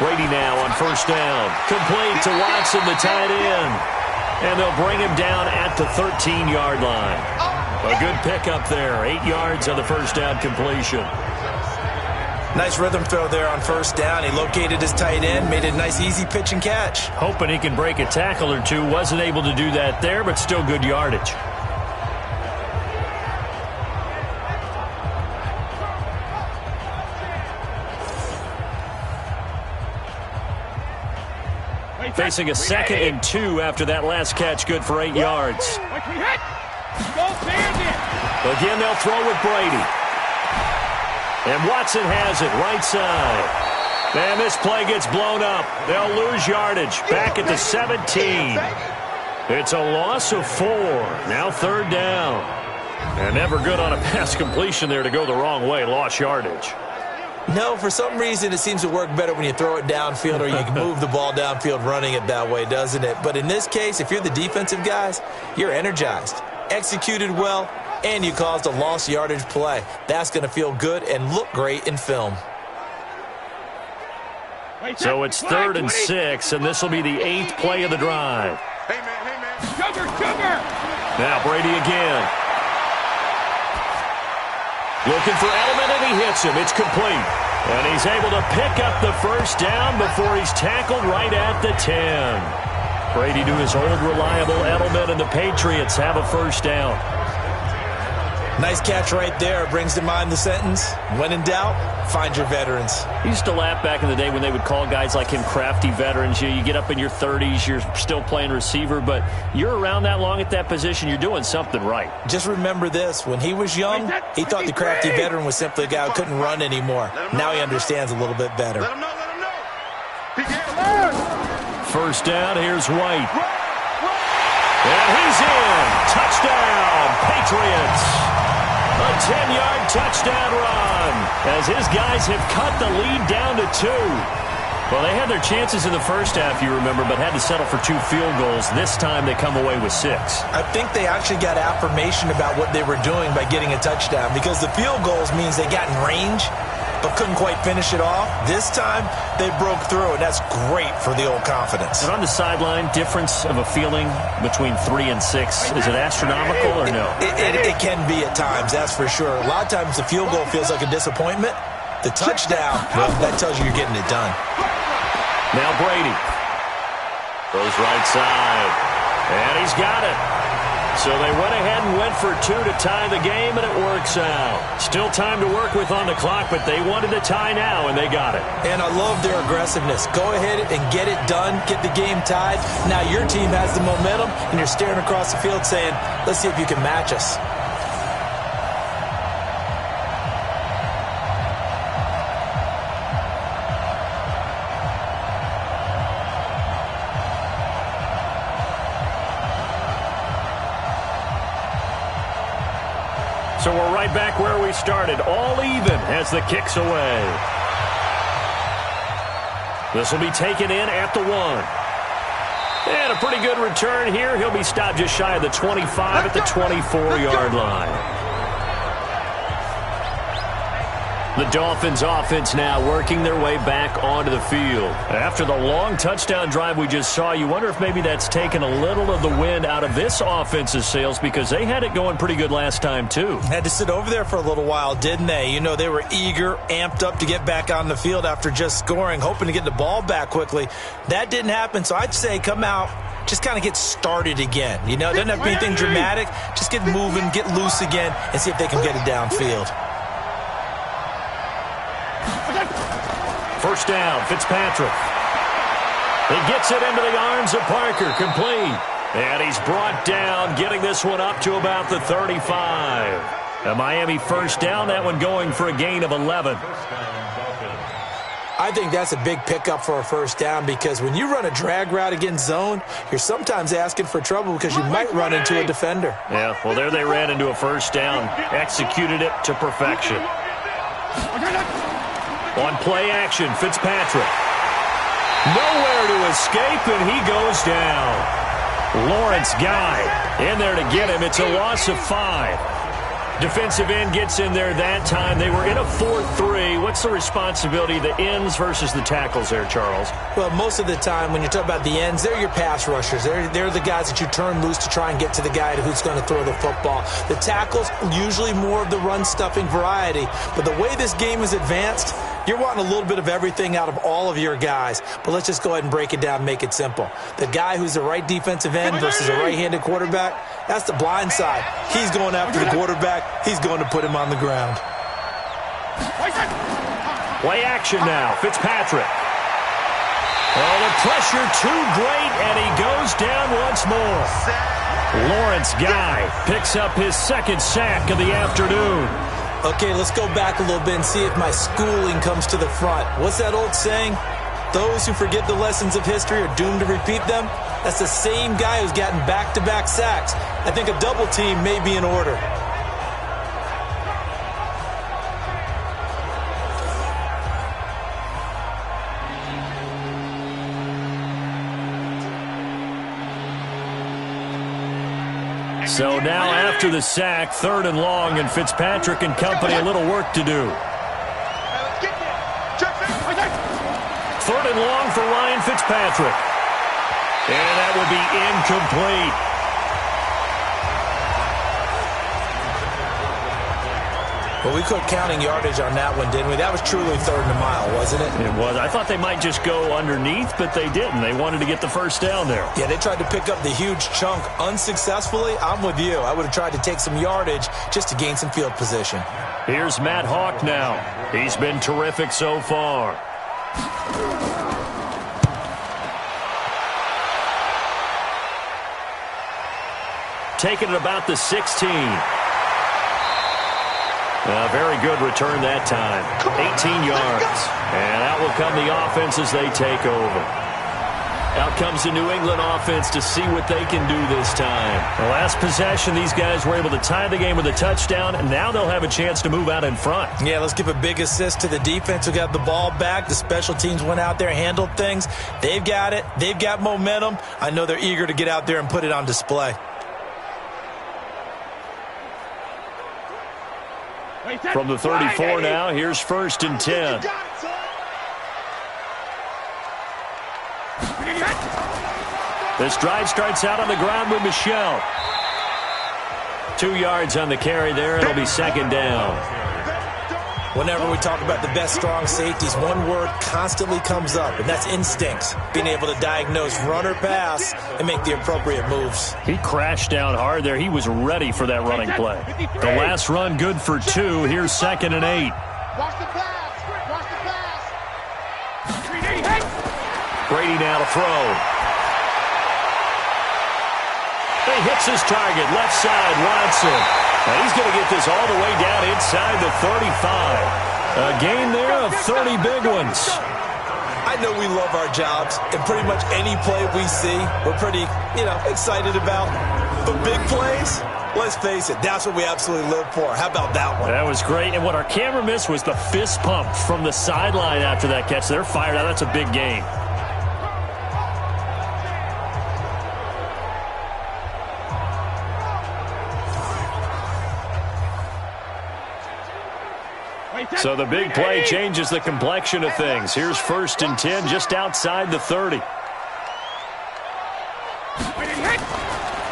Brady now on first down. Complete to Watson, the tight end. And they'll bring him down at the 13-yard line. A good pickup there. 8 yards on the first down completion. Nice rhythm throw there on first down. He located his tight end, made it a nice easy pitch and catch. Hoping he can break a tackle or two. Wasn't able to do that there, but still good yardage. Facing a 2nd and 2 after that last catch, good for 8 yards. Again, they'll throw with Brady. And Watson has it, right side. And this play gets blown up. They'll lose yardage. Back at the 17. It's a loss of 4. Now 3rd down. And never good on a pass completion there to go the wrong way. Lost yardage. No, for some reason it seems to work better when you throw it downfield or you can move the ball downfield running it that way, doesn't it? But in this case, if you're the defensive guys, you're energized, executed well, and you caused a lost yardage play. That's going to feel good and look great in film. So it's 3rd and 6, and this will be the 8th play of the drive. Hey, man. Cover. Now Brady again. Looking for Edelman, and he hits him. It's complete. And he's able to pick up the first down before he's tackled right at the 10. Brady to his old reliable Edelman, and the Patriots have a first down. Nice catch right there. Brings to mind the sentence, when in doubt, find your veterans. I used to laugh back in the day when they would call guys like him crafty veterans. You get up in your 30s, you're still playing receiver, but you're around that long at that position, you're doing something right. Just remember this. When he was young, he thought the crafty veteran was simply a guy who couldn't run anymore. Now he understands a little bit better. Let him know. First down, here's White. And he's in. Touchdown, Patriots. A 10-yard touchdown run as his guys have cut the lead down to 2. Well, they had their chances in the first half, you remember, but had to settle for 2 field goals. This time they come away with 6. I think they actually got affirmation about what they were doing by getting a touchdown, because the field goals means they got in range but couldn't quite finish it off. This time they broke through, and that's great for the old confidence. And on the sideline, difference of a feeling between 3 and 6, is it astronomical or no? It can be at times, that's for sure. A lot of times the field goal feels like a disappointment. The touchdown, well, that tells you you're getting it done. Now Brady goes right side, and he's got it. So they went ahead and went for 2 to tie the game, and it works out. Still time to work with on the clock, but they wanted to tie now, and they got it. And I love their aggressiveness. Go ahead and get it done, get the game tied. Now your team has the momentum, and you're staring across the field saying, let's see if you can match us. So we're right back where we started, all even as the kick's away. This will be taken in at the 1. And a pretty good return here. He'll be stopped just shy of the 25 at the 24-yard line. The Dolphins offense now working their way back onto the field. After the long touchdown drive we just saw, you wonder if maybe that's taken a little of the wind out of this offense's sails, because they had it going pretty good last time too. Had to sit over there for a little while, didn't they? You know, they were eager, amped up to get back on the field after just scoring, hoping to get the ball back quickly. That didn't happen, so I'd say come out, just kind of get started again. You know, it doesn't have to be anything dramatic. Just get moving, get loose again, and see if they can get it downfield. First down, Fitzpatrick. He gets it into the arms of Parker, complete. And he's brought down, getting this one up to about the 35. A Miami first down, that one going for a gain of 11. I think that's a big pickup for a first down, because when you run a drag route against zone, you're sometimes asking for trouble because you might run into a defender. Yeah, well, there they ran into a first down, executed it to perfection. On play action, Fitzpatrick. Nowhere to escape, and he goes down. Lawrence Guy in there to get him. It's a loss of 5. Defensive end gets in there that time. They were in a 4-3. What's the responsibility of the ends versus the tackles there, Charles? Well, most of the time when you talk about the ends, they're your pass rushers. They're the guys that you turn loose to try and get to the guy who's going to throw the football. The tackles, usually more of the run-stuffing variety. But the way this game is advanced, You're wanting a little bit of everything out of all of your guys, but let's just go ahead and break it down and make it simple. The guy who's the right defensive end versus a right-handed quarterback, that's the blind side. He's going after the quarterback. He's going to put him on the ground. Play action now. Fitzpatrick. Oh, the pressure too great, and he goes down once more. Lawrence Guy picks up his second sack of the afternoon. Okay, let's go back a little bit and see if my schooling comes to the front. What's that old saying? Those who forget the lessons of history are doomed to repeat them. That's the same guy who's gotten back-to-back sacks. I think a double team may be in order. So now after the sack, 3rd and long, and Fitzpatrick and company a little work to do. 3rd and long for Ryan Fitzpatrick. And that will be incomplete. Well, we quit counting yardage on that one, didn't we? That was truly 3rd and a mile, wasn't it? It was. I thought they might just go underneath, but they didn't. They wanted to get the first down there. Yeah, they tried to pick up the huge chunk unsuccessfully. I'm with you. I would have tried to take some yardage just to gain some field position. Here's Matt Hawk now. He's been terrific so far. Taking it about the 16. A very good return that time. 18 yards. And out will come the offense as they take over. Out comes the New England offense to see what they can do this time. The last possession, these guys were able to tie the game with a touchdown, and now they'll have a chance to move out in front. Yeah, let's give a big assist to the defense who got the ball back. The special teams went out there, handled things. They've got it. They've got momentum. I know they're eager to get out there and put it on display. From the 34 now, here's 1st and 10. This drive starts out on the ground with Michel. 2 yards on the carry there. It'll be 2nd down. Whenever we talk about the best strong safeties, one word constantly comes up, and that's instincts. Being able to diagnose run or pass and make the appropriate moves. He crashed down hard there. He was ready for that running play. The last run good for 2. Here's 2nd and 8. Watch the pass. Watch the pass. Brady now to throw. He hits his target, left side, Watson. Now he's going to get this all the way down inside the 35. A gain there of 30 big ones. I know we love our jobs, and pretty much any play we see, we're pretty, excited about. But big plays, let's face it, that's what we absolutely live for. How about that one? That was great, and what our camera missed was the fist pump from the sideline after that catch. They're fired out. That's a big gain. So the big play changes the complexion of things. Here's 1st and 10 just outside the 30.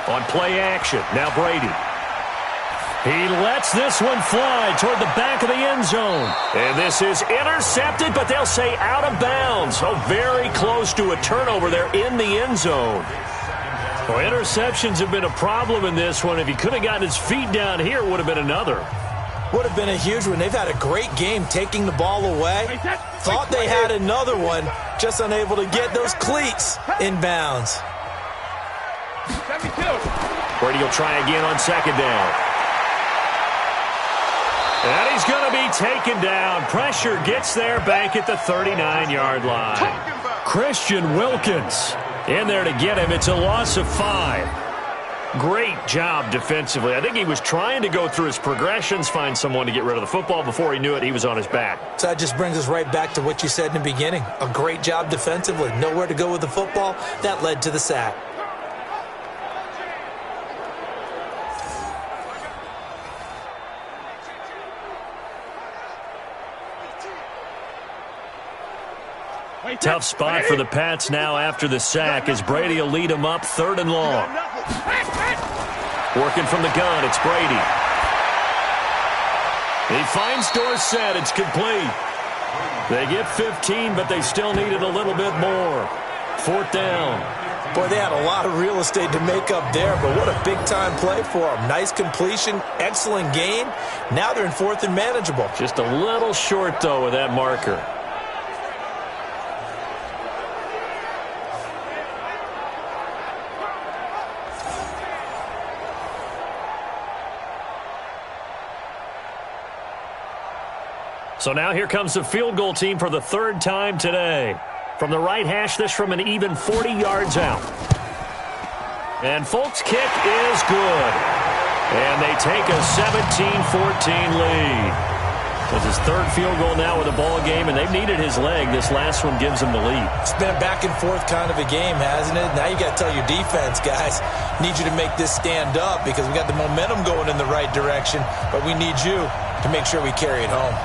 On play action, now Brady. He lets this one fly toward the back of the end zone. And this is intercepted, but they'll say out of bounds. So very close to a turnover there in the end zone. Well, interceptions have been a problem in this one. If he could have gotten his feet down here, it would have been another. Would have been a huge one. They've had a great game taking the ball away. Thought they had another one, just unable to get those cleats in bounds. Brady will try again on 2nd down. And he's going to be taken down. Pressure gets there back at the 39-yard line. Christian Wilkins in there to get him. It's a loss of 5. Great job defensively. I think he was trying to go through his progressions, find someone to get rid of the football. Before he knew it, he was on his back. So that just brings us right back to what you said in the beginning. A great job defensively. Nowhere to go with the football. That led to the sack. Tough spot for the Pats now after the sack as Brady will lead them up 3rd and long. Working from the gun, it's Brady. He finds Dorsett. It's complete. They get 15, but they still needed a little bit more. 4th down. Boy, they had a lot of real estate to make up there, but what a big-time play for them. Nice completion, excellent gain. Now they're in 4th and manageable. Just a little short, though, with that marker. So now here comes the field goal team for the 3rd time today. From the right hash, this from an even 40 yards out. And Folk's kick is good. And they take a 17-14 lead. It's his 3rd field goal now with a ball game, and they've needed his leg. This last one gives them the lead. It's been a back-and-forth kind of a game, hasn't it? Now you got to tell your defense, guys, need you to make this stand up because we got the momentum going in the right direction, but we need you to make sure we carry it home.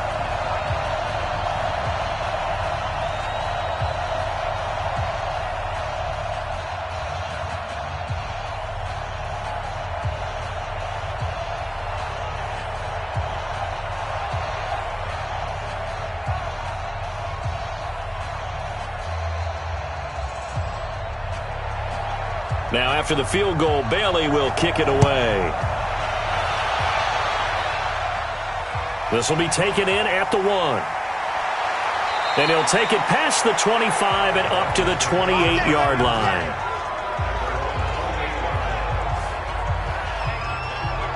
Now, after the field goal, Bailey will kick it away. This will be taken in at the 1. And he'll take it past the 25 and up to the 28-yard line.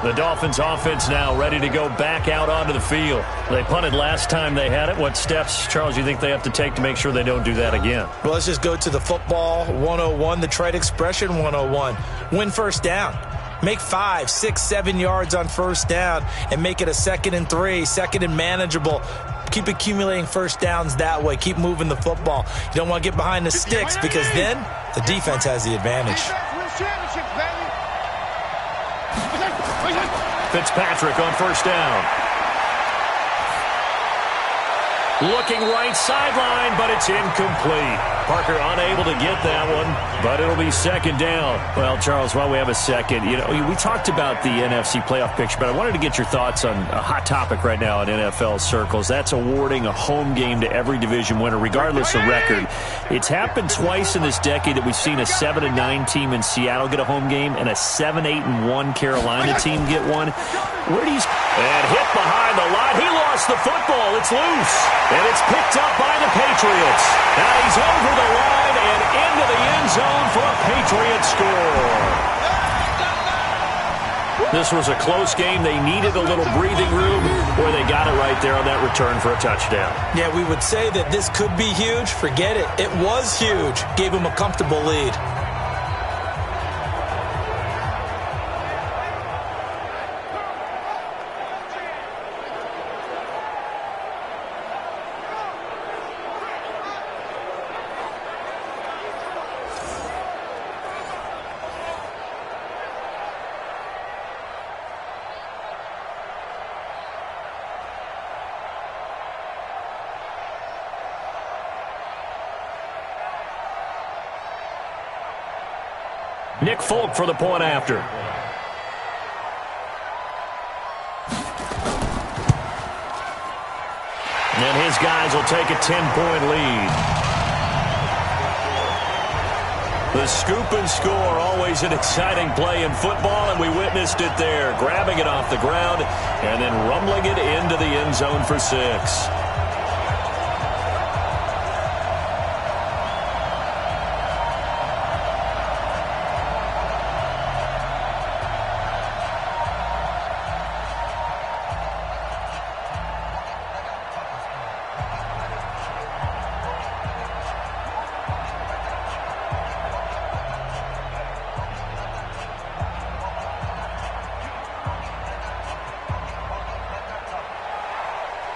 The Dolphins offense now ready to go back out onto the field. They punted last time they had it. What steps, Charles, you think they have to take to make sure they don't do that again? Well, let's just go to the football 101, the trite expression 101. Win first down. Make 5, 6, 7 yards on first down and make it a 2nd and 3, 2nd and manageable. Keep accumulating first downs that way. Keep moving the football. You don't want to get behind the sticks because then the defense has the advantage. Fitzpatrick on first down. Looking right sideline, but it's incomplete. Parker unable to get that one, but it'll be 2nd down. Well, Charles, while we have a second, we talked about the NFC playoff picture, but I wanted to get your thoughts on a hot topic right now in NFL circles. That's awarding a home game to every division winner, regardless of record. It's happened twice in this decade that we've seen a 7-9 team in Seattle get a home game and a 7-8-1 Carolina team get one. Where do you... And hit behind the line. He lost the football. It's loose. And it's picked up by the Patriots. Now he's over the line and into the end zone for a Patriot score. This was a close game. They needed a little breathing room, or they got it right there on that return for a touchdown. Yeah, we would say that this could be huge. Forget it. It was huge. Gave him a comfortable lead. Nick Folk for the point after. And his guys will take a 10-point lead. The scoop and score, always an exciting play in football, and we witnessed it there. Grabbing it off the ground and then rumbling it into the end zone for 6.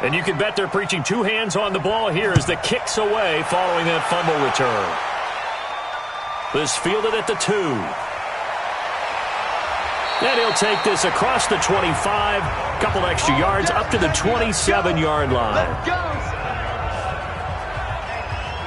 And you can bet they're preaching 2 hands on the ball here as the kick's away following that fumble return. This fielded at the 2. And he'll take this across the 25, couple extra yards up to the 27-yard line.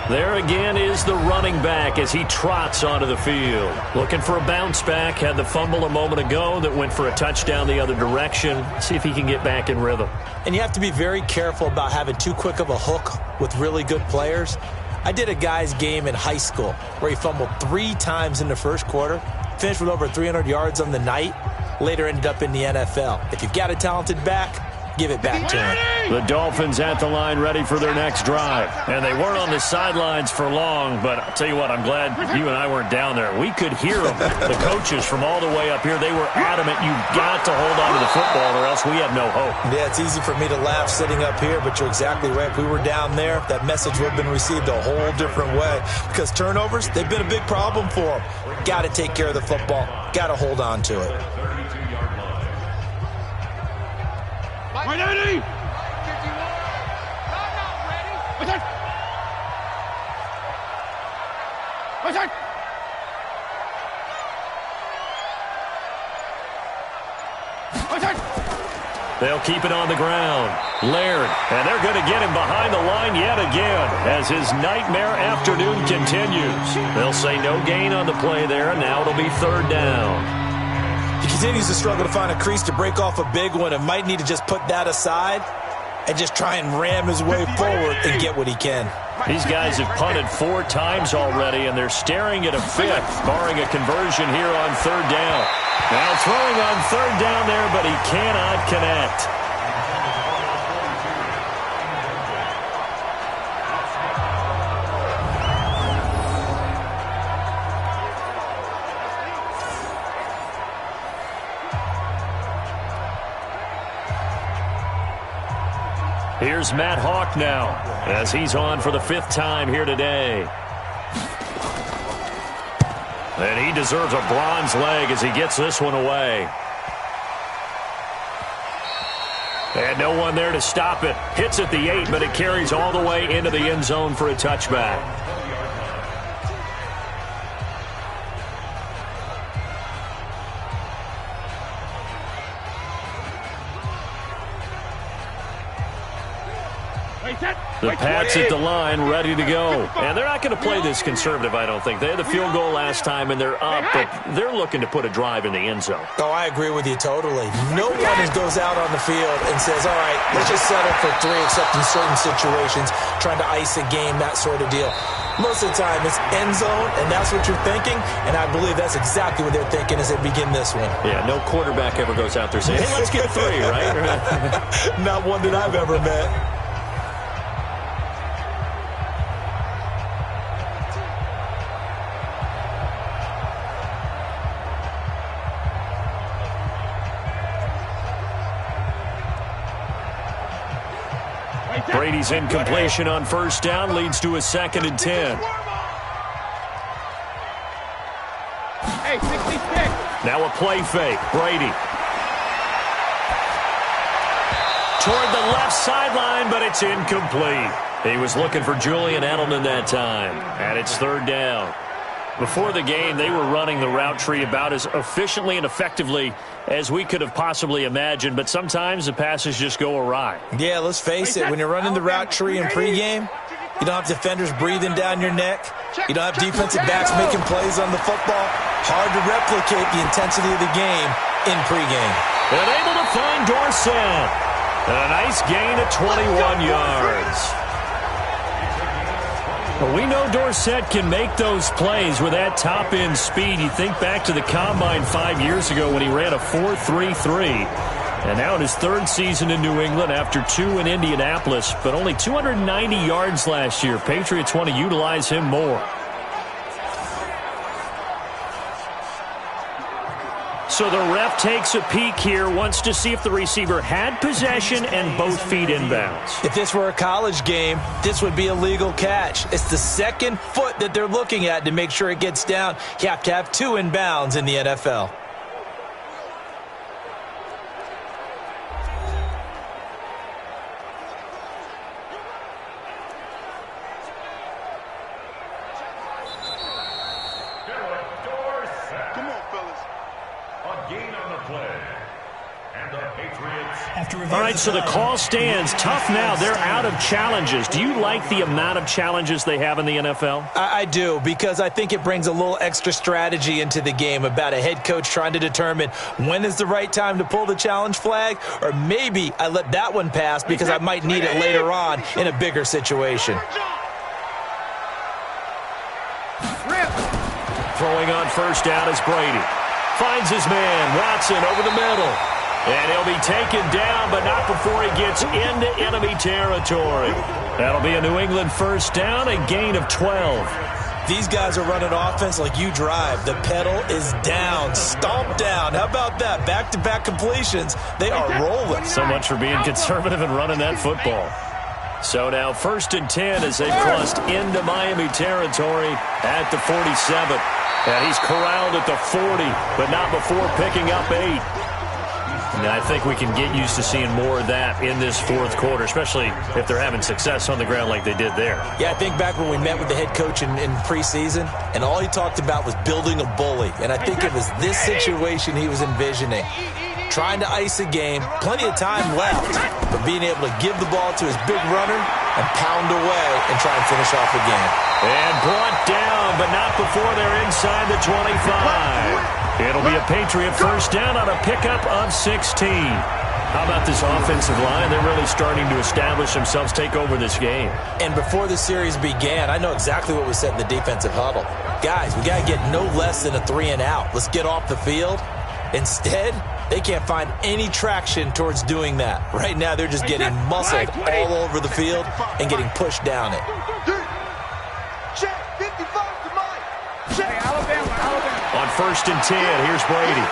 There again is the running back as he trots onto the field. Looking for a bounce back. Had the fumble a moment ago that went for a touchdown the other direction. See if he can get back in rhythm. And you have to be very careful about having too quick of a hook with really good players. I did a guy's game in high school where he fumbled 3 times in the first quarter, finished with over 300 yards on the night, later ended up in the NFL. If you've got a talented back, give it back to him. The Dolphins at the line ready for their next drive. And they weren't on the sidelines for long, but I'll tell you what, I'm glad you and I weren't down there. We could hear them, the coaches from all the way up here. They were adamant, you've got to hold on to the football or else we have no hope. Yeah, it's easy for me to laugh sitting up here, but you're exactly right. If we were down there, that message would have been received a whole different way. Because turnovers, they've been a big problem for them. Got to take care of the football. Got to hold on to it. Right, Eddie! They'll keep it on the ground. Laird, and they're going to get him behind the line yet again as his nightmare afternoon continues. They'll say no gain on the play there, and now it'll be 3rd down. He continues to struggle to find a crease to break off a big one and might need to just put that aside and just try and ram his way forward and get what he can. These guys have punted 4 times already, and they're staring at a 5th, barring a conversion here on 3rd down. Now throwing on 3rd down there, but he cannot connect. Here's Matt Hawk now as he's on for the 5th time here today. And he deserves a bronze leg as he gets this one away. And no one there to stop it. Hits at the 8, but it carries all the way into the end zone for a touchback. The Pats at the line, ready to go. And they're not going to play this conservative, I don't think. They had the field goal last time, and they're up, but they're looking to put a drive in the end zone. Oh, I agree with you totally. No one goes out on the field and says, all right, let's just settle for 3, except in certain situations, trying to ice a game, that sort of deal. Most of the time, it's end zone, and that's what you're thinking, and I believe that's exactly what they're thinking as they begin this one. Yeah, no quarterback ever goes out there saying, hey, let's get 3, right? Not one that I've ever met. Brady's incompletion on 1st down leads to a 2nd and 10. Hey, 66. Now a play fake. Brady. Toward the left sideline, but it's incomplete. He was looking for Julian Edelman that time, and it's 3rd down. Before the game, they were running the route tree about as efficiently and effectively as we could have possibly imagined, but sometimes the passes just go awry. Yeah, let's face it. When you're running the route tree in pregame, you don't have defenders breathing down your neck. You don't have defensive backs making plays on the football. Hard to replicate the intensity of the game in pregame. And able to find Dorsett. A nice gain of 21 yards. Well, we know Dorsett can make those plays with that top-end speed. You think back to the Combine 5 years ago when he ran a 4.33. And now in his 3rd season in New England after 2 in Indianapolis, but only 290 yards last year. Patriots want to utilize him more. So the ref takes a peek here, wants to see if the receiver had possession and both feet inbounds. If this were a college game, this would be a legal catch. It's the 2nd foot that they're looking at to make sure it gets down. You have to have 2 inbounds in the NFL. Come on, fellas. A gain on the play. And the Patriots All right, so the call stands. Tough now. They're out of challenges. Do you like the amount of challenges they have in the NFL? I do, because I think it brings a little extra strategy into the game about a head coach trying to determine when is the right time to pull the challenge flag, or maybe I let that one pass because I might need it later on in a bigger situation. Throwing on first down is Brady. Finds his man, Watson, over the middle. And he'll be taken down, but not before he gets into enemy territory. That'll be a New England first down, a gain of 12. These guys are running offense like you drive. The pedal is down, stomped down. How about that? Back-to-back completions. They are rolling. So much for being conservative and running that football. So now 1st and 10 as they've crossed into Miami territory at the 47. And he's corralled at the 40, but not before picking up 8. And I think we can get used to seeing more of that in this fourth quarter, especially if they're having success on the ground like they did there. Yeah, I think back when we met with the head coach in preseason, and all he talked about was building a bully. And I think it was this situation he was envisioning. Trying to ice a game, plenty of time left, but being able to give the ball to his big runner and pound away and try and finish off the game. And brought down, but not before they're inside the 25. It'll be a Patriot first down on a pickup of 16. How about this offensive line? They're really starting to establish themselves, take over this game. And before the series began, I know exactly what was said in the defensive huddle. Guys, we got to get no less than a 3-and-out. Let's get off the field. Instead, they can't find any traction towards doing that. Right now, they're just getting muscled all over the field and getting pushed down it. On 1st and 10, here's Brady.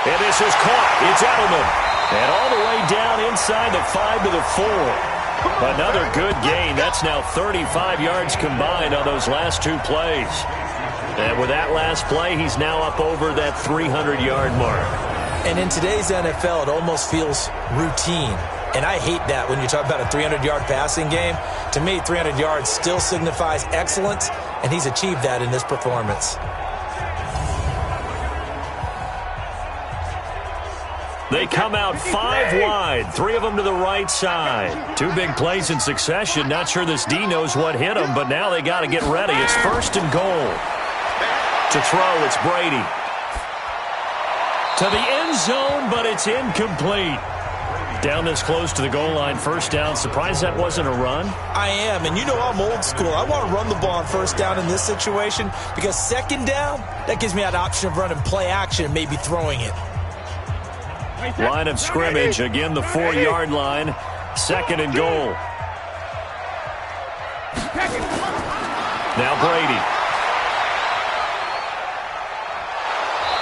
And this is caught. It's Edelman. And all the way down inside the 5 to the 4. Another good gain. That's now 35 yards combined on those last 2 plays. And with that last play, he's now up over that 300-yard mark. And in today's NFL, it almost feels routine. And I hate that when you talk about a 300-yard passing game. To me, 300 yards still signifies excellence, and he's achieved that in this performance. They come out 5 wide, 3 of them to the right side. 2 big plays in succession. Not sure this D knows what hit them, but now they got to get ready. It's 1st and goal. To throw, it's Brady. To the end zone, but it's incomplete. Down this close to the goal line, first down. Surprised that wasn't a run? I am, and you know I'm old school. I want to run the ball on first down in this situation because second down, that gives me that option of running play action and maybe throwing it. Line of scrimmage, again the 4-yard line. 2nd and goal. Now Brady.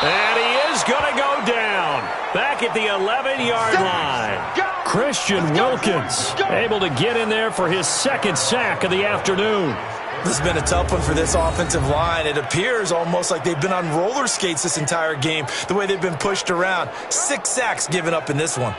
And he is going to go down. Back at the 11-yard line. Christian Wilkins able to get in there for his 2nd sack of the afternoon. This has been a tough one for this offensive line. It appears almost like they've been on roller skates this entire game, the way they've been pushed around. 6 sacks given up in this one.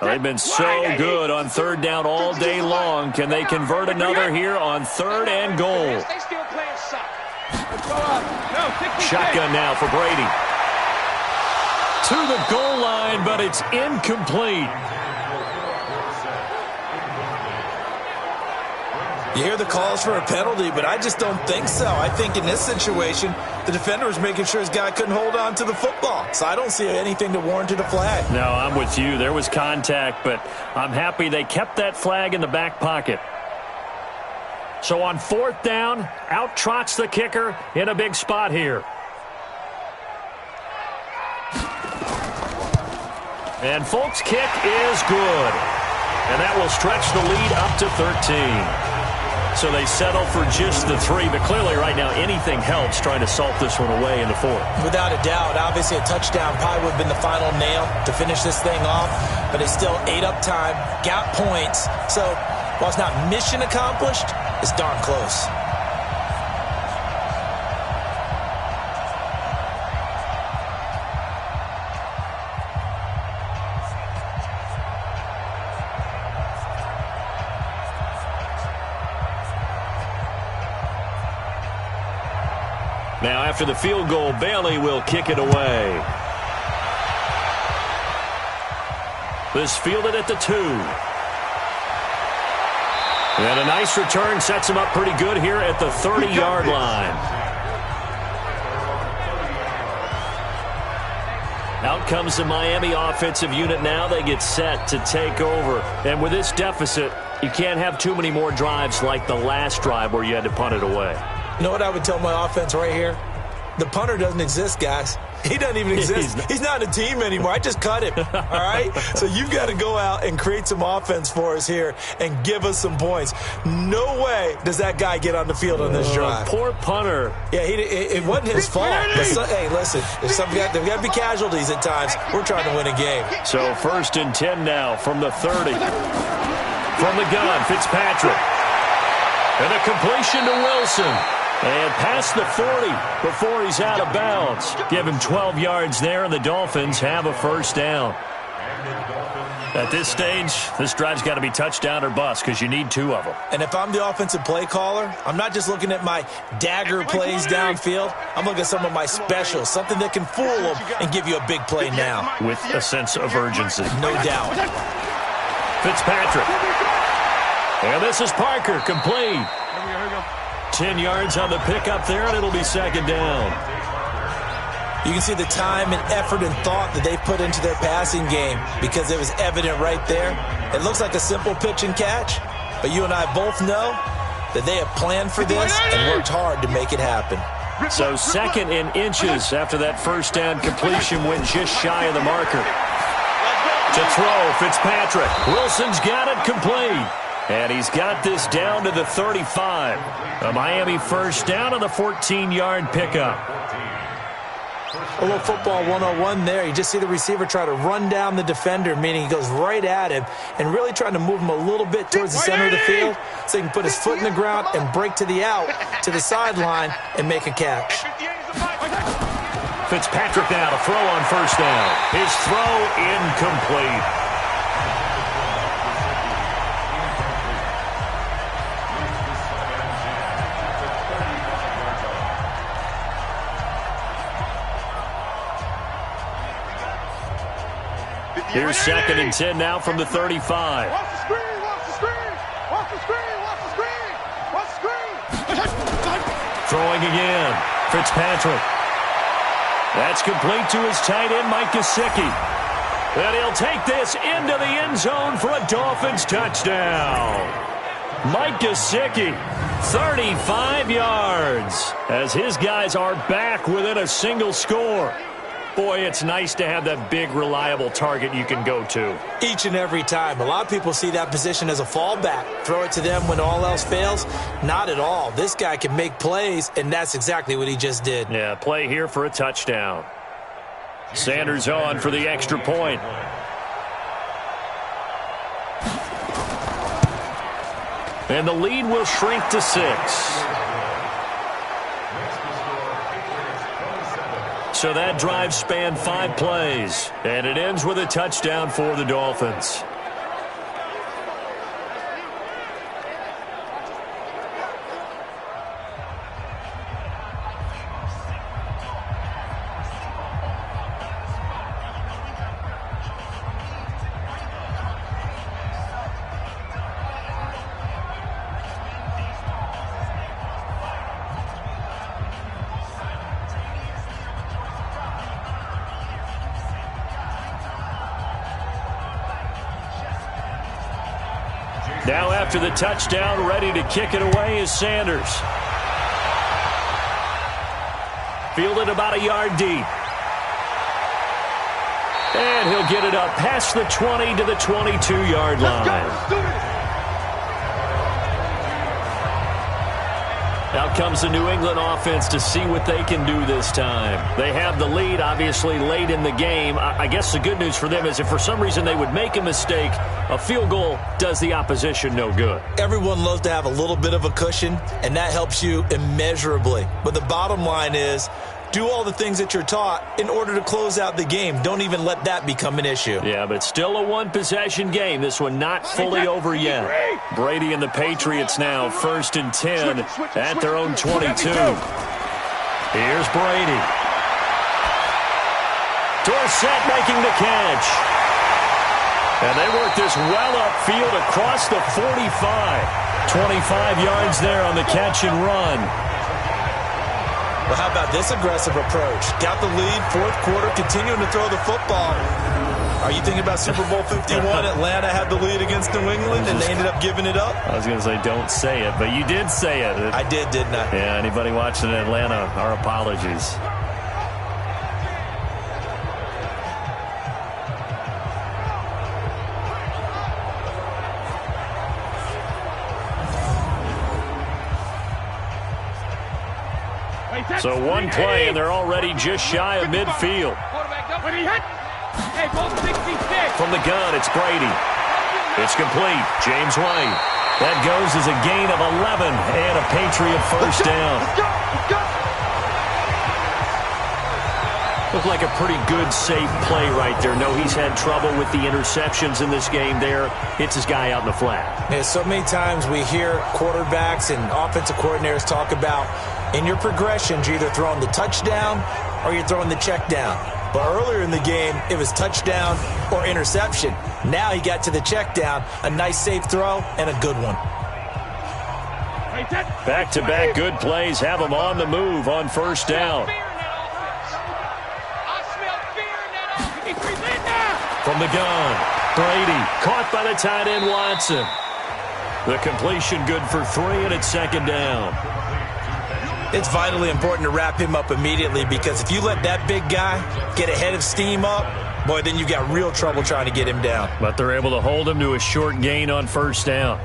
They've been so good on 3rd down all day long. Can they convert another here on 3rd and goal? Shotgun now for Brady. To the goal line, but it's incomplete. You hear the calls for a penalty, but I just don't think so. I think in this situation, the defender was making sure his guy couldn't hold on to the football. So I don't see anything to warrant a flag. No, I'm with you. There was contact, but I'm happy they kept that flag in the back pocket. So on 4th down, out trots the kicker in a big spot here. And Folk's kick is good. And that will stretch the lead up to 13. So they settle for just the 3, but clearly right now anything helps trying to salt this one away in the 4th. Without a doubt, obviously a touchdown probably would have been the final nail to finish this thing off, but it's still ate up time, got points. So while it's not mission accomplished, it's darn close. Now after the field goal, Bailey will kick it away. This fielded at the 2. And a nice return sets him up pretty good here at the 30-yard line. Out comes the Miami offensive unit now. They get set to take over. And with this deficit, you can't have too many more drives like the last drive where you had to punt it away. You know what I would tell my offense right here? The punter doesn't exist, guys. He doesn't even exist. He's not a team anymore. I just cut him, all right? So you've got to go out and create some offense for us here and give us some points. No way does that guy get on the field on this drive. Poor punter. Yeah, it wasn't his fault. But hey, listen, there's got to be casualties at times. We're trying to win a game. So 1st and 10 now from the 30. From the gun, Fitzpatrick. And a completion to Wilson. And past the 40 before he's out of bounds. Give him 12 yards there, and the Dolphins have a first down. At this stage, this drive's got to be touchdown or bust because you need 2 of them. And if I'm the offensive play caller, I'm not just looking at my dagger plays downfield. I'm looking at some of my specials, something that can fool them and give you a big play now. With a sense of urgency. No doubt. Fitzpatrick. And this is Parker, complete. 10 yards on the pickup there, and it'll be 2nd down. You can see the time and effort and thought that they put into their passing game because it was evident right there. It looks like a simple pitch and catch, but you and I both know that they have planned for this and worked hard to make it happen. So 2nd in inches after that first down completion went just shy of the marker. To throw, Fitzpatrick. Wilson's got it complete. And he's got this down to the 35. A Miami first down on the 14-yard pickup. A little football 101 there. You just see the receiver try to run down the defender, meaning he goes right at him and really trying to move him a little bit towards the center of the field so he can put his foot in the ground and break to the out, to the sideline, and make a catch. Fitzpatrick now to throw on first down. His throw incomplete. Here's 2nd and 10 now from the 35. Watch the screen, watch the screen, watch the screen, watch the screen, watch the screen. Throwing again. Fitzpatrick. That's complete to his tight end, Mike Gesicki. And he'll take this into the end zone for a Dolphins touchdown. Mike Gesicki, 35 yards, as his guys are back within a single score. Boy, it's nice to have that big, reliable target you can go to. Each and every time. A lot of people see that position as a fallback. Throw it to them when all else fails. Not at all. This guy can make plays, and that's exactly what he just did. Yeah, play here for a touchdown. Sanders on for the extra point. And the lead will shrink to 6. So that drive spanned 5 plays, and it ends with a touchdown for the Dolphins. Now after the touchdown, ready to kick it away is Sanders. Fielded about a yard deep. And he'll get it up past the 20 to the 22-yard line. Out comes the New England offense to see what they can do this time. They have the lead, obviously, late in the game. I guess the good news for them is if for some reason they would make a mistake, a field goal does the opposition no good. Everyone loves to have a little bit of a cushion, and that helps you immeasurably. But the bottom line is, do all the things that you're taught in order to close out the game. Don't even let that become an issue. Yeah, but still a one-possession game. This one not fully over yet. Brady and the Patriots now 1st and 10 at their own 22. Here's Brady. Dorsett making the catch. And they work this well upfield across the 45. 25 yards there on the catch and run. Well, how about this aggressive approach? Got the lead, fourth quarter, continuing to throw the football. Are you thinking about Super Bowl 51? Atlanta had the lead against New England, and they ended up giving it up? I was going to say don't say it, but you did say it. I did, didn't I? Yeah, anybody watching in Atlanta, our apologies. So one play, and they're already just shy of midfield. From the gun, it's Brady. It's complete. James White. That goes as a gain of 11 and a Patriot first down. Looked like a pretty good, safe play right there. No, he's had trouble with the interceptions in this game there. Hits his guy out in the flat. Yeah, so many times we hear quarterbacks and offensive coordinators talk about in your progressions, you're either throwing the touchdown or you're throwing the check down. But earlier in the game, it was touchdown or interception. Now he got to the check down, a nice safe throw, and a good one. Back-to-back good plays have him on the move on first down. From the gun, Brady caught by the tight end Watson. The completion good for 3, and it's second down. It's vitally important to wrap him up immediately because if you let that big guy get ahead of steam up, boy, then you've got real trouble trying to get him down. But they're able to hold him to a short gain on first down.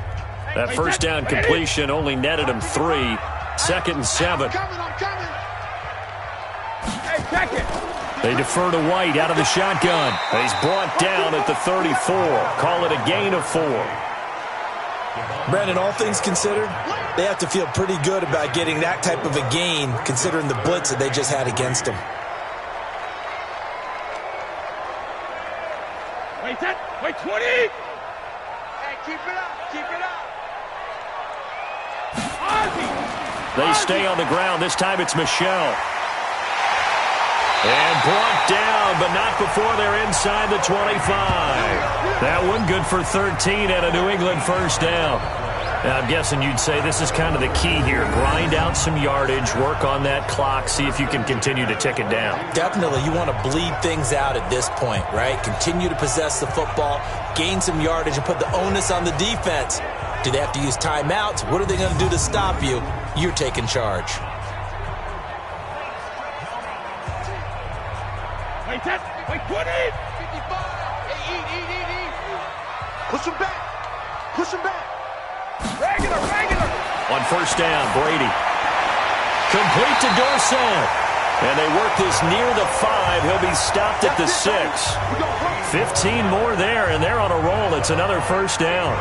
That first down completion only netted him 3. 2nd and 7. They defer to White out of the shotgun. He's brought down at the 34. Call it a gain of 4. Brandon, all things considered, they have to feel pretty good about getting that type of a gain considering the blitz that they just had against them. Wait, 20! Hey, keep it up, keep it up. They stay on the ground. This time it's Michel. And brought down, but not before they're inside the 25. That one good for 13 and a New England first down. Now, I'm guessing you'd say this is kind of the key here. Grind out some yardage, work on that clock, see if you can continue to tick it down. Definitely. You want to bleed things out at this point, right? Continue to possess the football, gain some yardage, and put the onus on the defense. Do they have to use timeouts? What are they going to do to stop you? You're taking charge. Wait, 20! 55! Hey, eat. Push him back. Push him back. Regular. On first down, Brady. Complete to Dorsett. And they work this near the 5. He'll be stopped at the 6. 15 more there, and they're on a roll. It's another first down.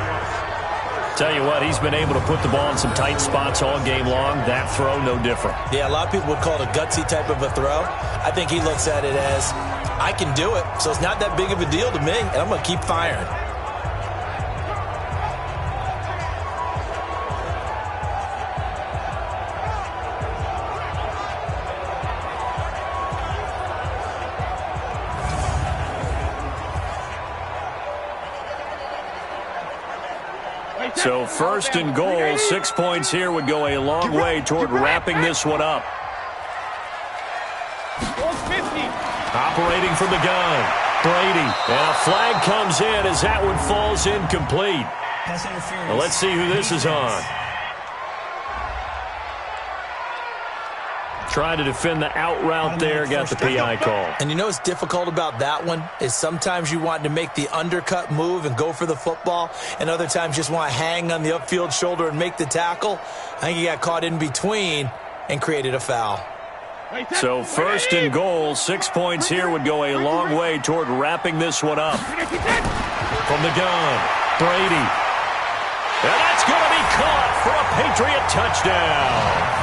Tell you what, he's been able to put the ball in some tight spots all game long. That throw, no different. Yeah, a lot of people would call it a gutsy type of a throw. I think he looks at it as, I can do it, so it's not that big of a deal to me, and I'm going to keep firing. So first and goal, 6 points here would go a long way toward wrapping this one up. Operating from the gun, Brady. And a flag comes in as that one falls incomplete. Well, let's see who this is on. Trying to defend the out route there, got the PI call. And you know what's difficult about that one is sometimes you want to make the undercut move and go for the football, and other times just want to hang on the upfield shoulder and make the tackle. I think he got caught in between and created a foul. So first and goal, 6 points here would go a long way toward wrapping this one up. From the gun, Brady. And that's going to be caught for a Patriot touchdown.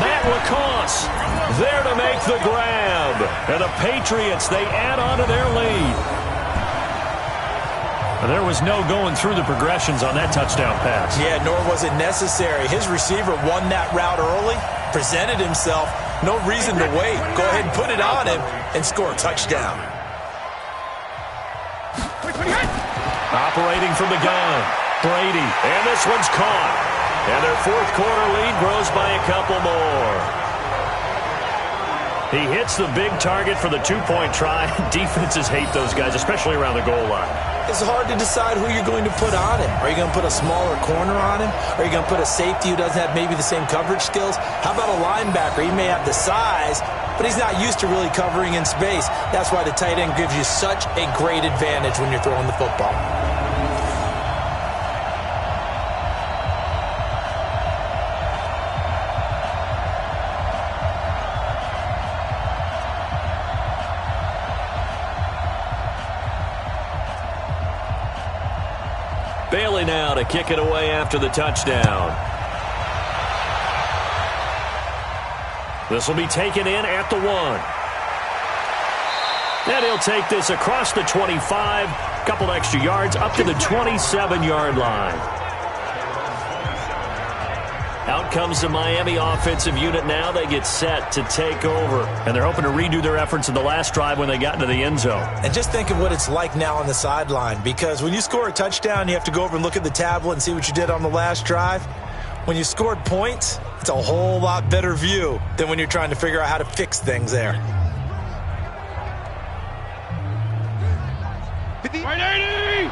Matt LaCosse there to make the grab. And the Patriots, they add on to their lead. There was no going through the progressions on that touchdown pass. Yeah, nor was it necessary. His receiver won that route early, presented himself. No reason to wait. Go ahead and put it on him and score a touchdown. Operating from the gun, Brady, and this one's caught. And their fourth quarter lead grows by a couple more. He hits the big target for the two-point try. Defenses hate those guys, especially around the goal line. It's hard to decide who you're going to put on him. Are you going to put a smaller corner on him? Are you going to put a safety who doesn't have maybe the same coverage skills? How about a linebacker? He may have the size, but he's not used to really covering in space. That's why the tight end gives you such a great advantage when you're throwing the football. Bailey now to kick it away after the touchdown. This will be taken in at the 1. And he'll take this across the 25, couple extra yards up to the 27-yard line. Out comes the Miami offensive unit now. They get set to take over. And they're hoping to redo their efforts in the last drive when they got into the end zone. And just think of what it's like now on the sideline. Because when you score a touchdown, you have to go over and look at the tablet and see what you did on the last drive. When you scored points, it's a whole lot better view than when you're trying to figure out how to fix things there. 180!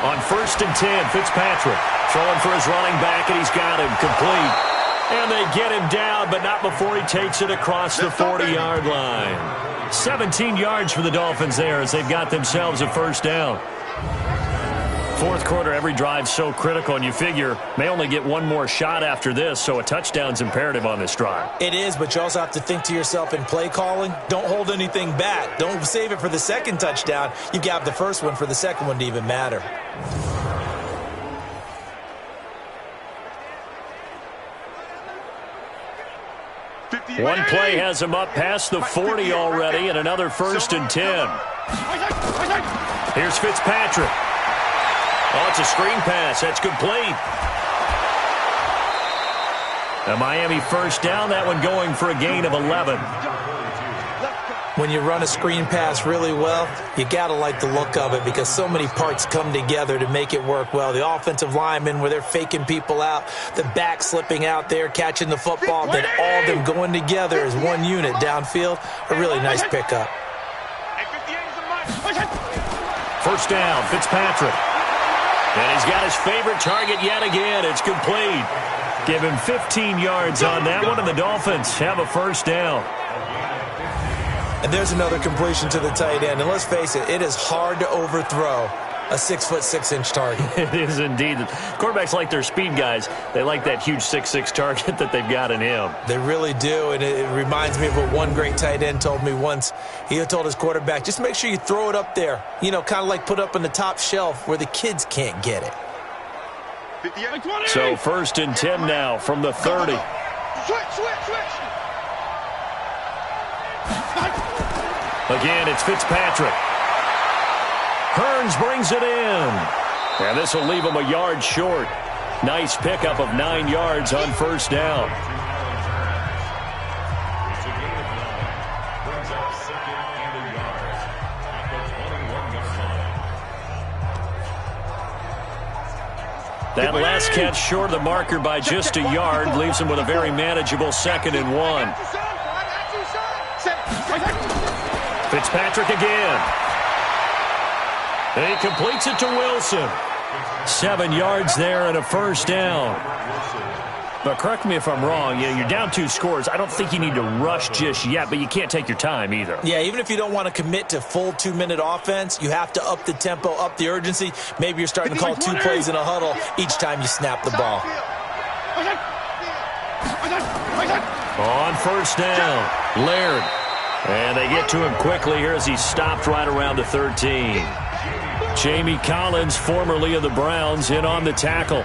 On 1st and 10, Fitzpatrick throwing for his running back, and he's got him complete. And they get him down, but not before he takes it across the 40-yard line. 17 yards for the Dolphins there as they've got themselves a first down. Fourth quarter, every drive's so critical, and you figure may only get one more shot after this, so a touchdown's imperative on this drive. It is, but you also have to think to yourself in play calling, don't hold anything back. Don't save it for the second touchdown. You got the first one for the second one to even matter. One play has him up past the 40 already, and another 1st and 10. Here's Fitzpatrick. Oh, it's a screen pass. That's complete. A Miami first down, that one going for a gain of 11. When you run a screen pass really well, you got to like the look of it because so many parts come together to make it work well. The offensive linemen, where they're faking people out, the back slipping out there, catching the football, then all of them going together as one unit downfield. A really nice pickup. First down, Fitzpatrick. And he's got his favorite target yet again. It's complete. Give him 15 yards on that one, and the Dolphins have a first down. And there's another completion to the tight end. And let's face it, it is hard to overthrow a 6'6" target. It is indeed. Quarterbacks like their speed guys. They like that huge 6'6" target that they've got in him. They really do, and it reminds me of what one great tight end told me once. He told his quarterback, just make sure you throw it up there. You know, kind of like put up on the top shelf where the kids can't get it. So 1st and 10 now from the 30. Switch. Again, it's Fitzpatrick. Hearns brings it in. And this will leave him a yard short. Nice pickup of 9 yards on first down. That last catch short of the marker by just a yard leaves him with a very manageable 2nd and 1. Fitzpatrick again. And he completes it to Wilson. 7 yards there and a first down. But correct me if I'm wrong, you're down 2 scores. I don't think you need to rush just yet, but you can't take your time either. Yeah, even if you don't want to commit to full 2-minute offense, you have to up the tempo, up the urgency. Maybe you're starting to call 2 plays in a huddle each time you snap the ball. On first down, Laird. And they get to him quickly here as he stopped right around the 13. Jamie Collins, formerly of the Browns, in on the tackle.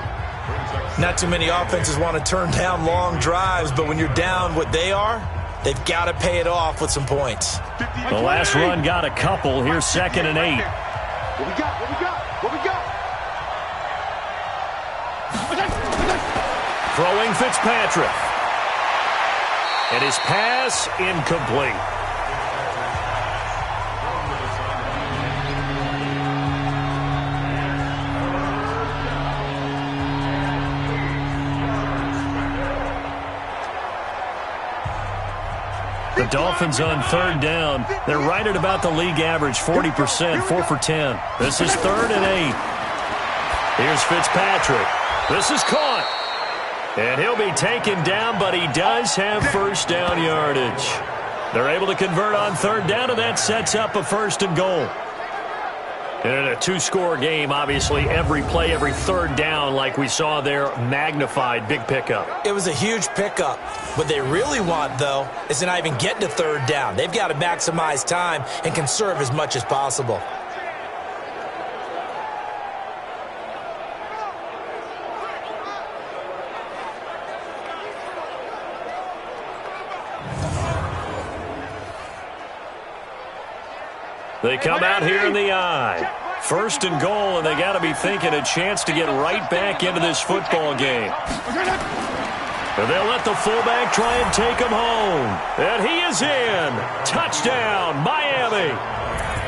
Not too many offenses want to turn down long drives, but when you're down what they are, they've got to pay it off with some points. The last run got a couple. Here's 2nd and 8. What we got? Throwing Fitzpatrick. And his pass incomplete. The Dolphins on third down. They're right at about the league average, 40%, 4 for 10. This is 3rd and 8. Here's Fitzpatrick. This is caught. And he'll be taken down, but he does have first down yardage. They're able to convert on 3rd down, and that sets up a 1st and goal. And in a 2-score game, obviously, every play, every 3rd down, like we saw there, magnified, big pickup. It was a huge pickup. What they really want, though, is to not even get to 3rd down. They've got to maximize time and conserve as much as possible. They come out here in the eye. 1st and goal, and they got to be thinking a chance to get right back into this football game. And they'll let the fullback try and take him home. And he is in. Touchdown, Miami.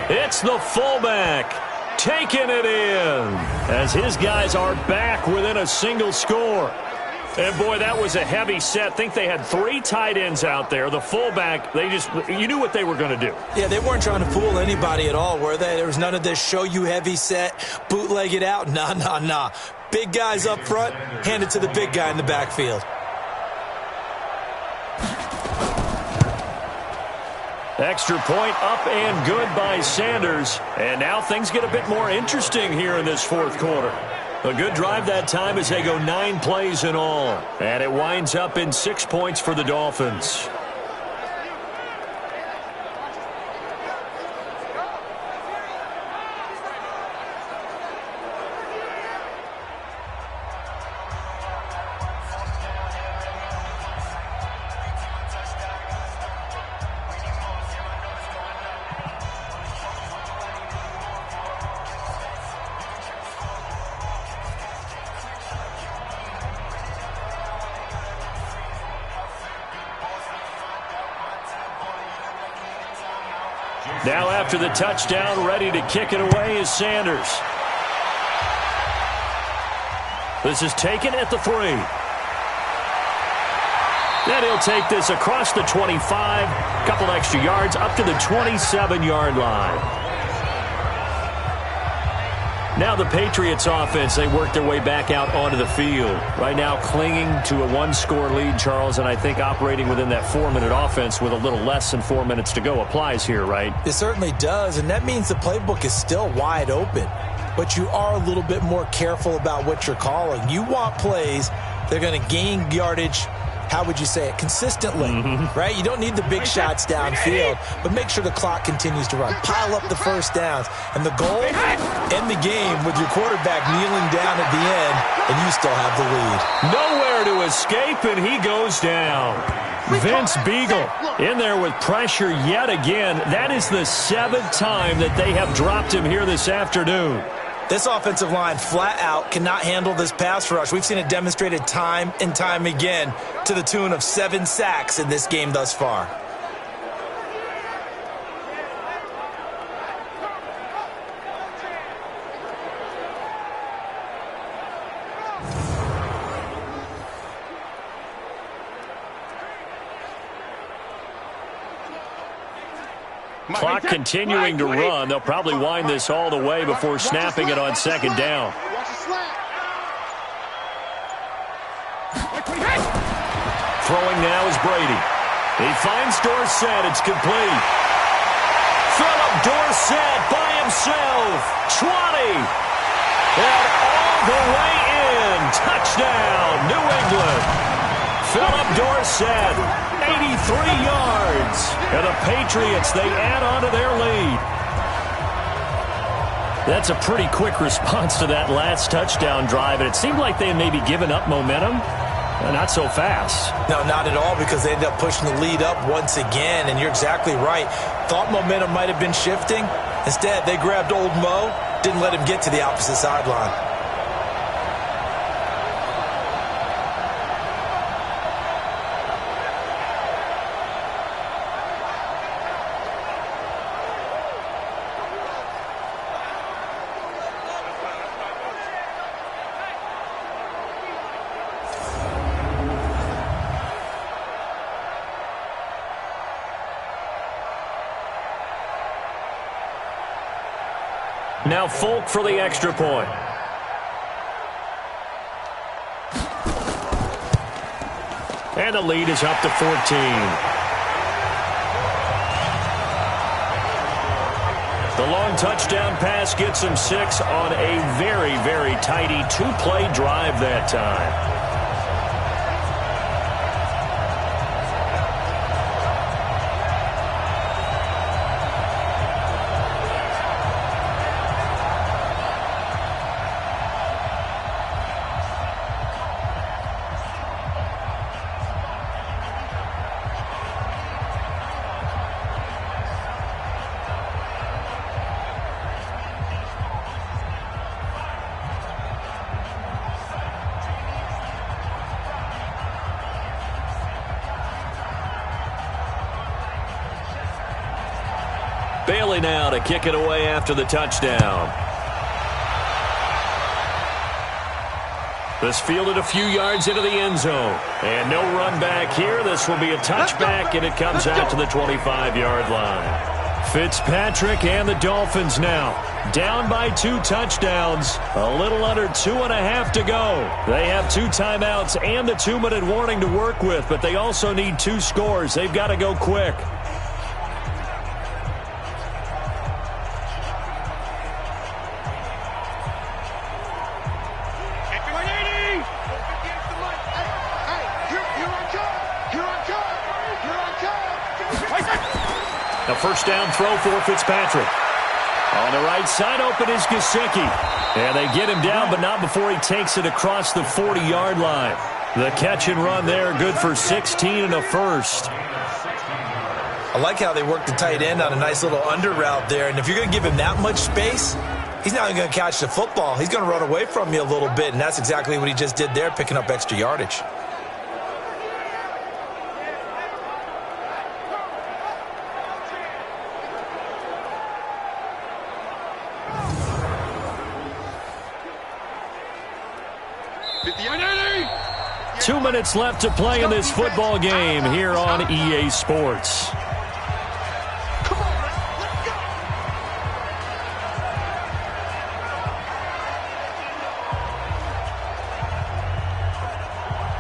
It's the fullback taking it in as his guys are back within a single score. And, boy, that was a heavy set. I think they had 3 tight ends out there. The fullback, you knew what they were going to do. Yeah, they weren't trying to fool anybody at all, were they? There was none of this show you heavy set, bootleg it out. Nah. Big guys up front, hand it to the big guy in the backfield. Extra point up and good by Sanders. And now things get a bit more interesting here in this 4th quarter. A good drive that time as they go 9 plays in all. And it winds up in 6 points for the Dolphins. Now after the touchdown, ready to kick it away is Sanders. This is taken at the 3. Then he'll take this across the 25, couple extra yards up to the 27-yard line. Now the Patriots offense, they work their way back out onto the field. Right now clinging to a 1-score lead, Charles, and I think operating within that 4-minute offense with a little less than 4 minutes to go applies here, right? It certainly does, and that means the playbook is still wide open. But you are a little bit more careful about what you're calling. You want plays that are going to gain yardage, how would you say it, consistently, right? You don't need the big shots downfield, but make sure the clock continues to run. Pile up the first downs. And the goal, end the game with your quarterback kneeling down at the end, and you still have the lead. Nowhere to escape, and he goes down. Vince Beagle in there with pressure yet again. That is the 7th time that they have dropped him here this afternoon. This offensive line flat out cannot handle this pass rush. We've seen it demonstrated time and time again to the tune of 7 sacks in this game thus far. Clock continuing to run. They'll probably wind this all the way before snapping it on 2nd down. Throwing now is Brady. He finds Dorsett. It's complete. Philip Dorsett by himself. 20. And all the way in. Touchdown, New England. Philip Dorsett. 83 yards. And the Patriots, they add on to their lead. That's a pretty quick response to that last touchdown drive, and it seemed like they had maybe given up momentum. Not so fast. No, not at all, because they ended up pushing the lead up once again, and you're exactly right. Thought momentum might have been shifting. Instead, they grabbed old Mo, didn't let him get to the opposite sideline. Now Folk for the extra point. And the lead is up to 14. The long touchdown pass gets him 6 on a very, very tidy 2-play drive that time. Bailey now to kick it away after the touchdown. This fielded a few yards into the end zone. And no run back here. This will be a touchback, and it comes out to the 25-yard line. Fitzpatrick and the Dolphins now down by 2 touchdowns. A little under 2.5 to go. They have 2 timeouts and the 2-minute warning to work with, but they also need 2 scores. They've got to go quick. A first down throw for Fitzpatrick. On the right side open is Gesicki. And they get him down, but not before he takes it across the 40-yard line. The catch and run there, good for 16 and a first. I like how they work the tight end on a nice little under route there. And if you're going to give him that much space, he's not even going to catch the football. He's going to run away from you a little bit, and that's exactly what he just did there, picking up extra yardage. Two minutes left to play in this football game here on EA Sports.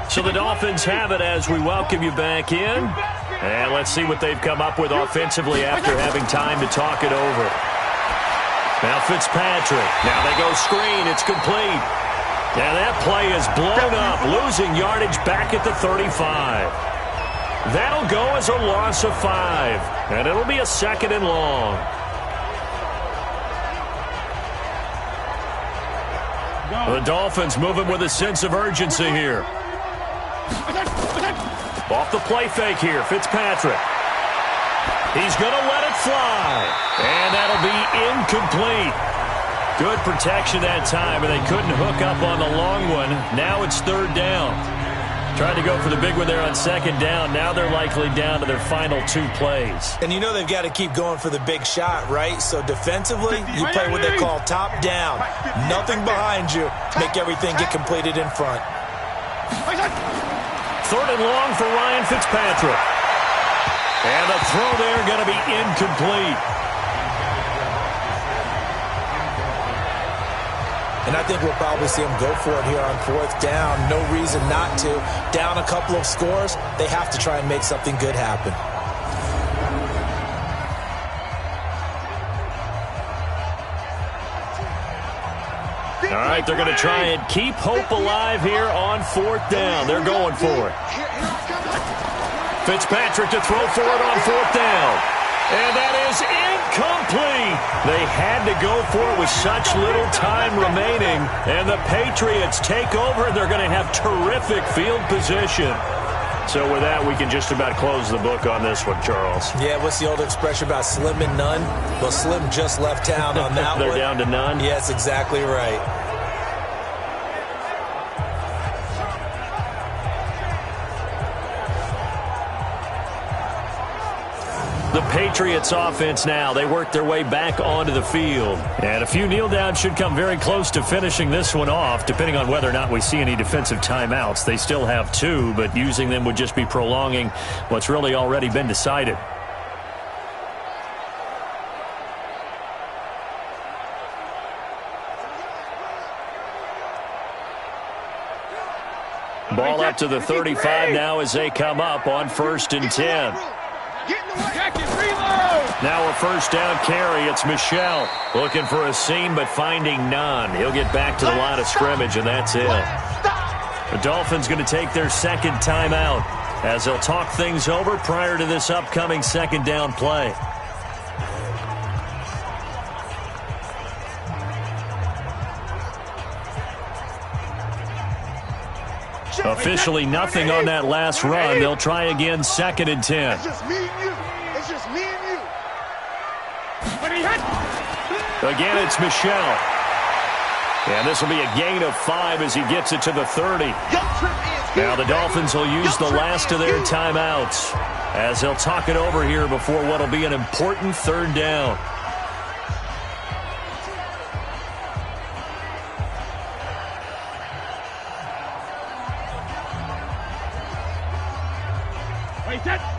So the Dolphins have it as we welcome you back in. And let's see what they've come up with offensively after having time to talk it over. Now Fitzpatrick. Now they go screen. It's complete. Now that play is blown up, losing yardage back at the 35. That'll go as a loss of 5, and it'll be a 2nd and long. The Dolphins moving with a sense of urgency here. Off the play fake here, Fitzpatrick. He's going to let it fly, and that'll be incomplete. Good protection that time, and they couldn't hook up on the long one. Now it's 3rd down. Tried to go for the big one there on 2nd down. Now they're likely down to their final 2 plays. And you know they've got to keep going for the big shot, right? So defensively, you play what they call top down. Nothing behind you. Make everything get completed in front. 3rd and long for Ryan Fitzpatrick. And the throw there going to be incomplete. And I think we'll probably see them go for it here on 4th down. No reason not to. Down a couple of scores, they have to try and make something good happen. All right, they're going to try and keep hope alive here on 4th down. They're going for it. Fitzpatrick to throw for it on 4th down. And that is incomplete. They had to go for it with such little time remaining. And the Patriots take over, and they're going to have terrific field position. So with that, we can just about close the book on this one, Charles. Yeah, what's the old expression about slim and none? Well, Slim just left town on that They're one. down to none? Yeah, that's exactly right. The Patriots offense now. They work their way back onto the field. And a few kneel downs should come very close to finishing this one off, depending on whether or not we see any defensive timeouts. They still have 2, but using them would just be prolonging what's really already been decided. out to the 35 now as they come up on 1st and 10. Now a first down carry. It's Michel looking for a seam but finding none. He'll get back to the line of scrimmage, and that's it. The Dolphins going to take their second timeout as they'll talk things over prior to this upcoming second down play. Officially nothing on that last run. They'll try again, 2nd and 10. It's just me and you. It's just me and you. Again, it's Michel. And this will be a gain of 5 as he gets it to the 30. Now the Dolphins will use the last of their timeouts as they'll talk it over here before what will be an important 3rd down.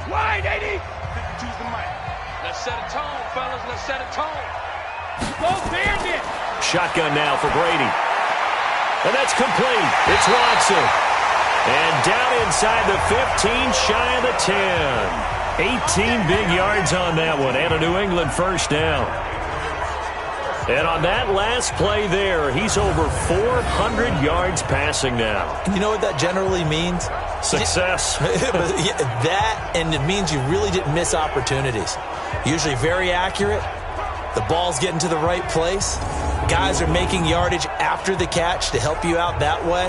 Wide, 80. Choose the mic. Let's set a tone, fellas. Let's set a tone. Go Bandit. Shotgun now for Brady. And that's complete. It's Watson. And down inside the 15, shy of the 10. 18 big yards on that one. And a New England first down. And on that last play there, he's over 400 yards passing now. You know what that generally means? Success. That, and it means you really didn't miss opportunities. Usually very accurate. The ball's getting to the right place. Guys are making yardage after the catch to help you out that way.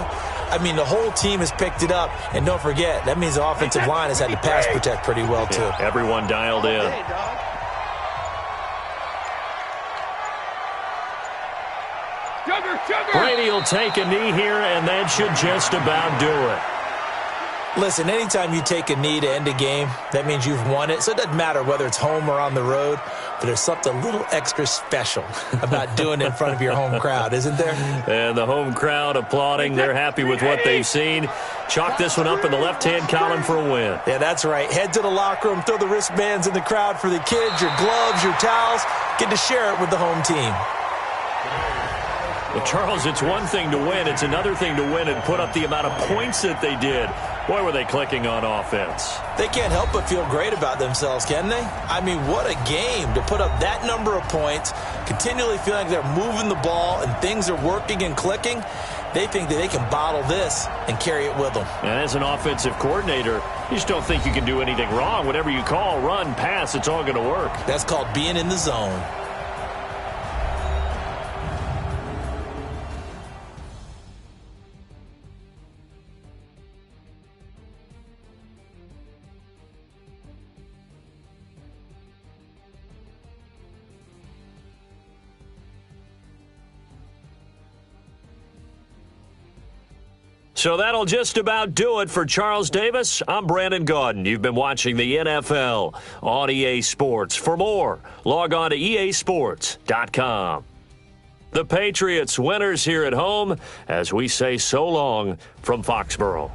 I mean, the whole team has picked it up. And don't forget, that means the offensive line has had to pass protect pretty well, too. Yeah, everyone dialed in. Brady will take a knee here, and that should just about do it. Listen, anytime you take a knee to end a game, that means you've won it. So it doesn't matter whether it's home or on the road, but there's something a little extra special about doing it in front of your home crowd, isn't there? And the home crowd applauding. They're happy with what they've seen. Chalk this one up in the left-hand column for a win. Yeah, that's right. Head to the locker room, throw the wristbands in the crowd for the kids, your gloves, your towels. Get to share it with the home team. Well, Charles, it's one thing to win. It's another thing to win and put up the amount of points that they did. Boy, were they clicking on offense. They can't help but feel great about themselves, can they? I mean, what a game to put up that number of points, continually feeling like they're moving the ball and things are working and clicking. They think that they can bottle this and carry it with them. And as an offensive coordinator, you just don't think you can do anything wrong. Whatever you call, run, pass, it's all going to work. That's called being in the zone. So that'll just about do it for Charles Davis. I'm Brandon Gaudin. You've been watching the NFL on EA Sports. For more, log on to easports.com. The Patriots winners here at home as we say so long from Foxborough.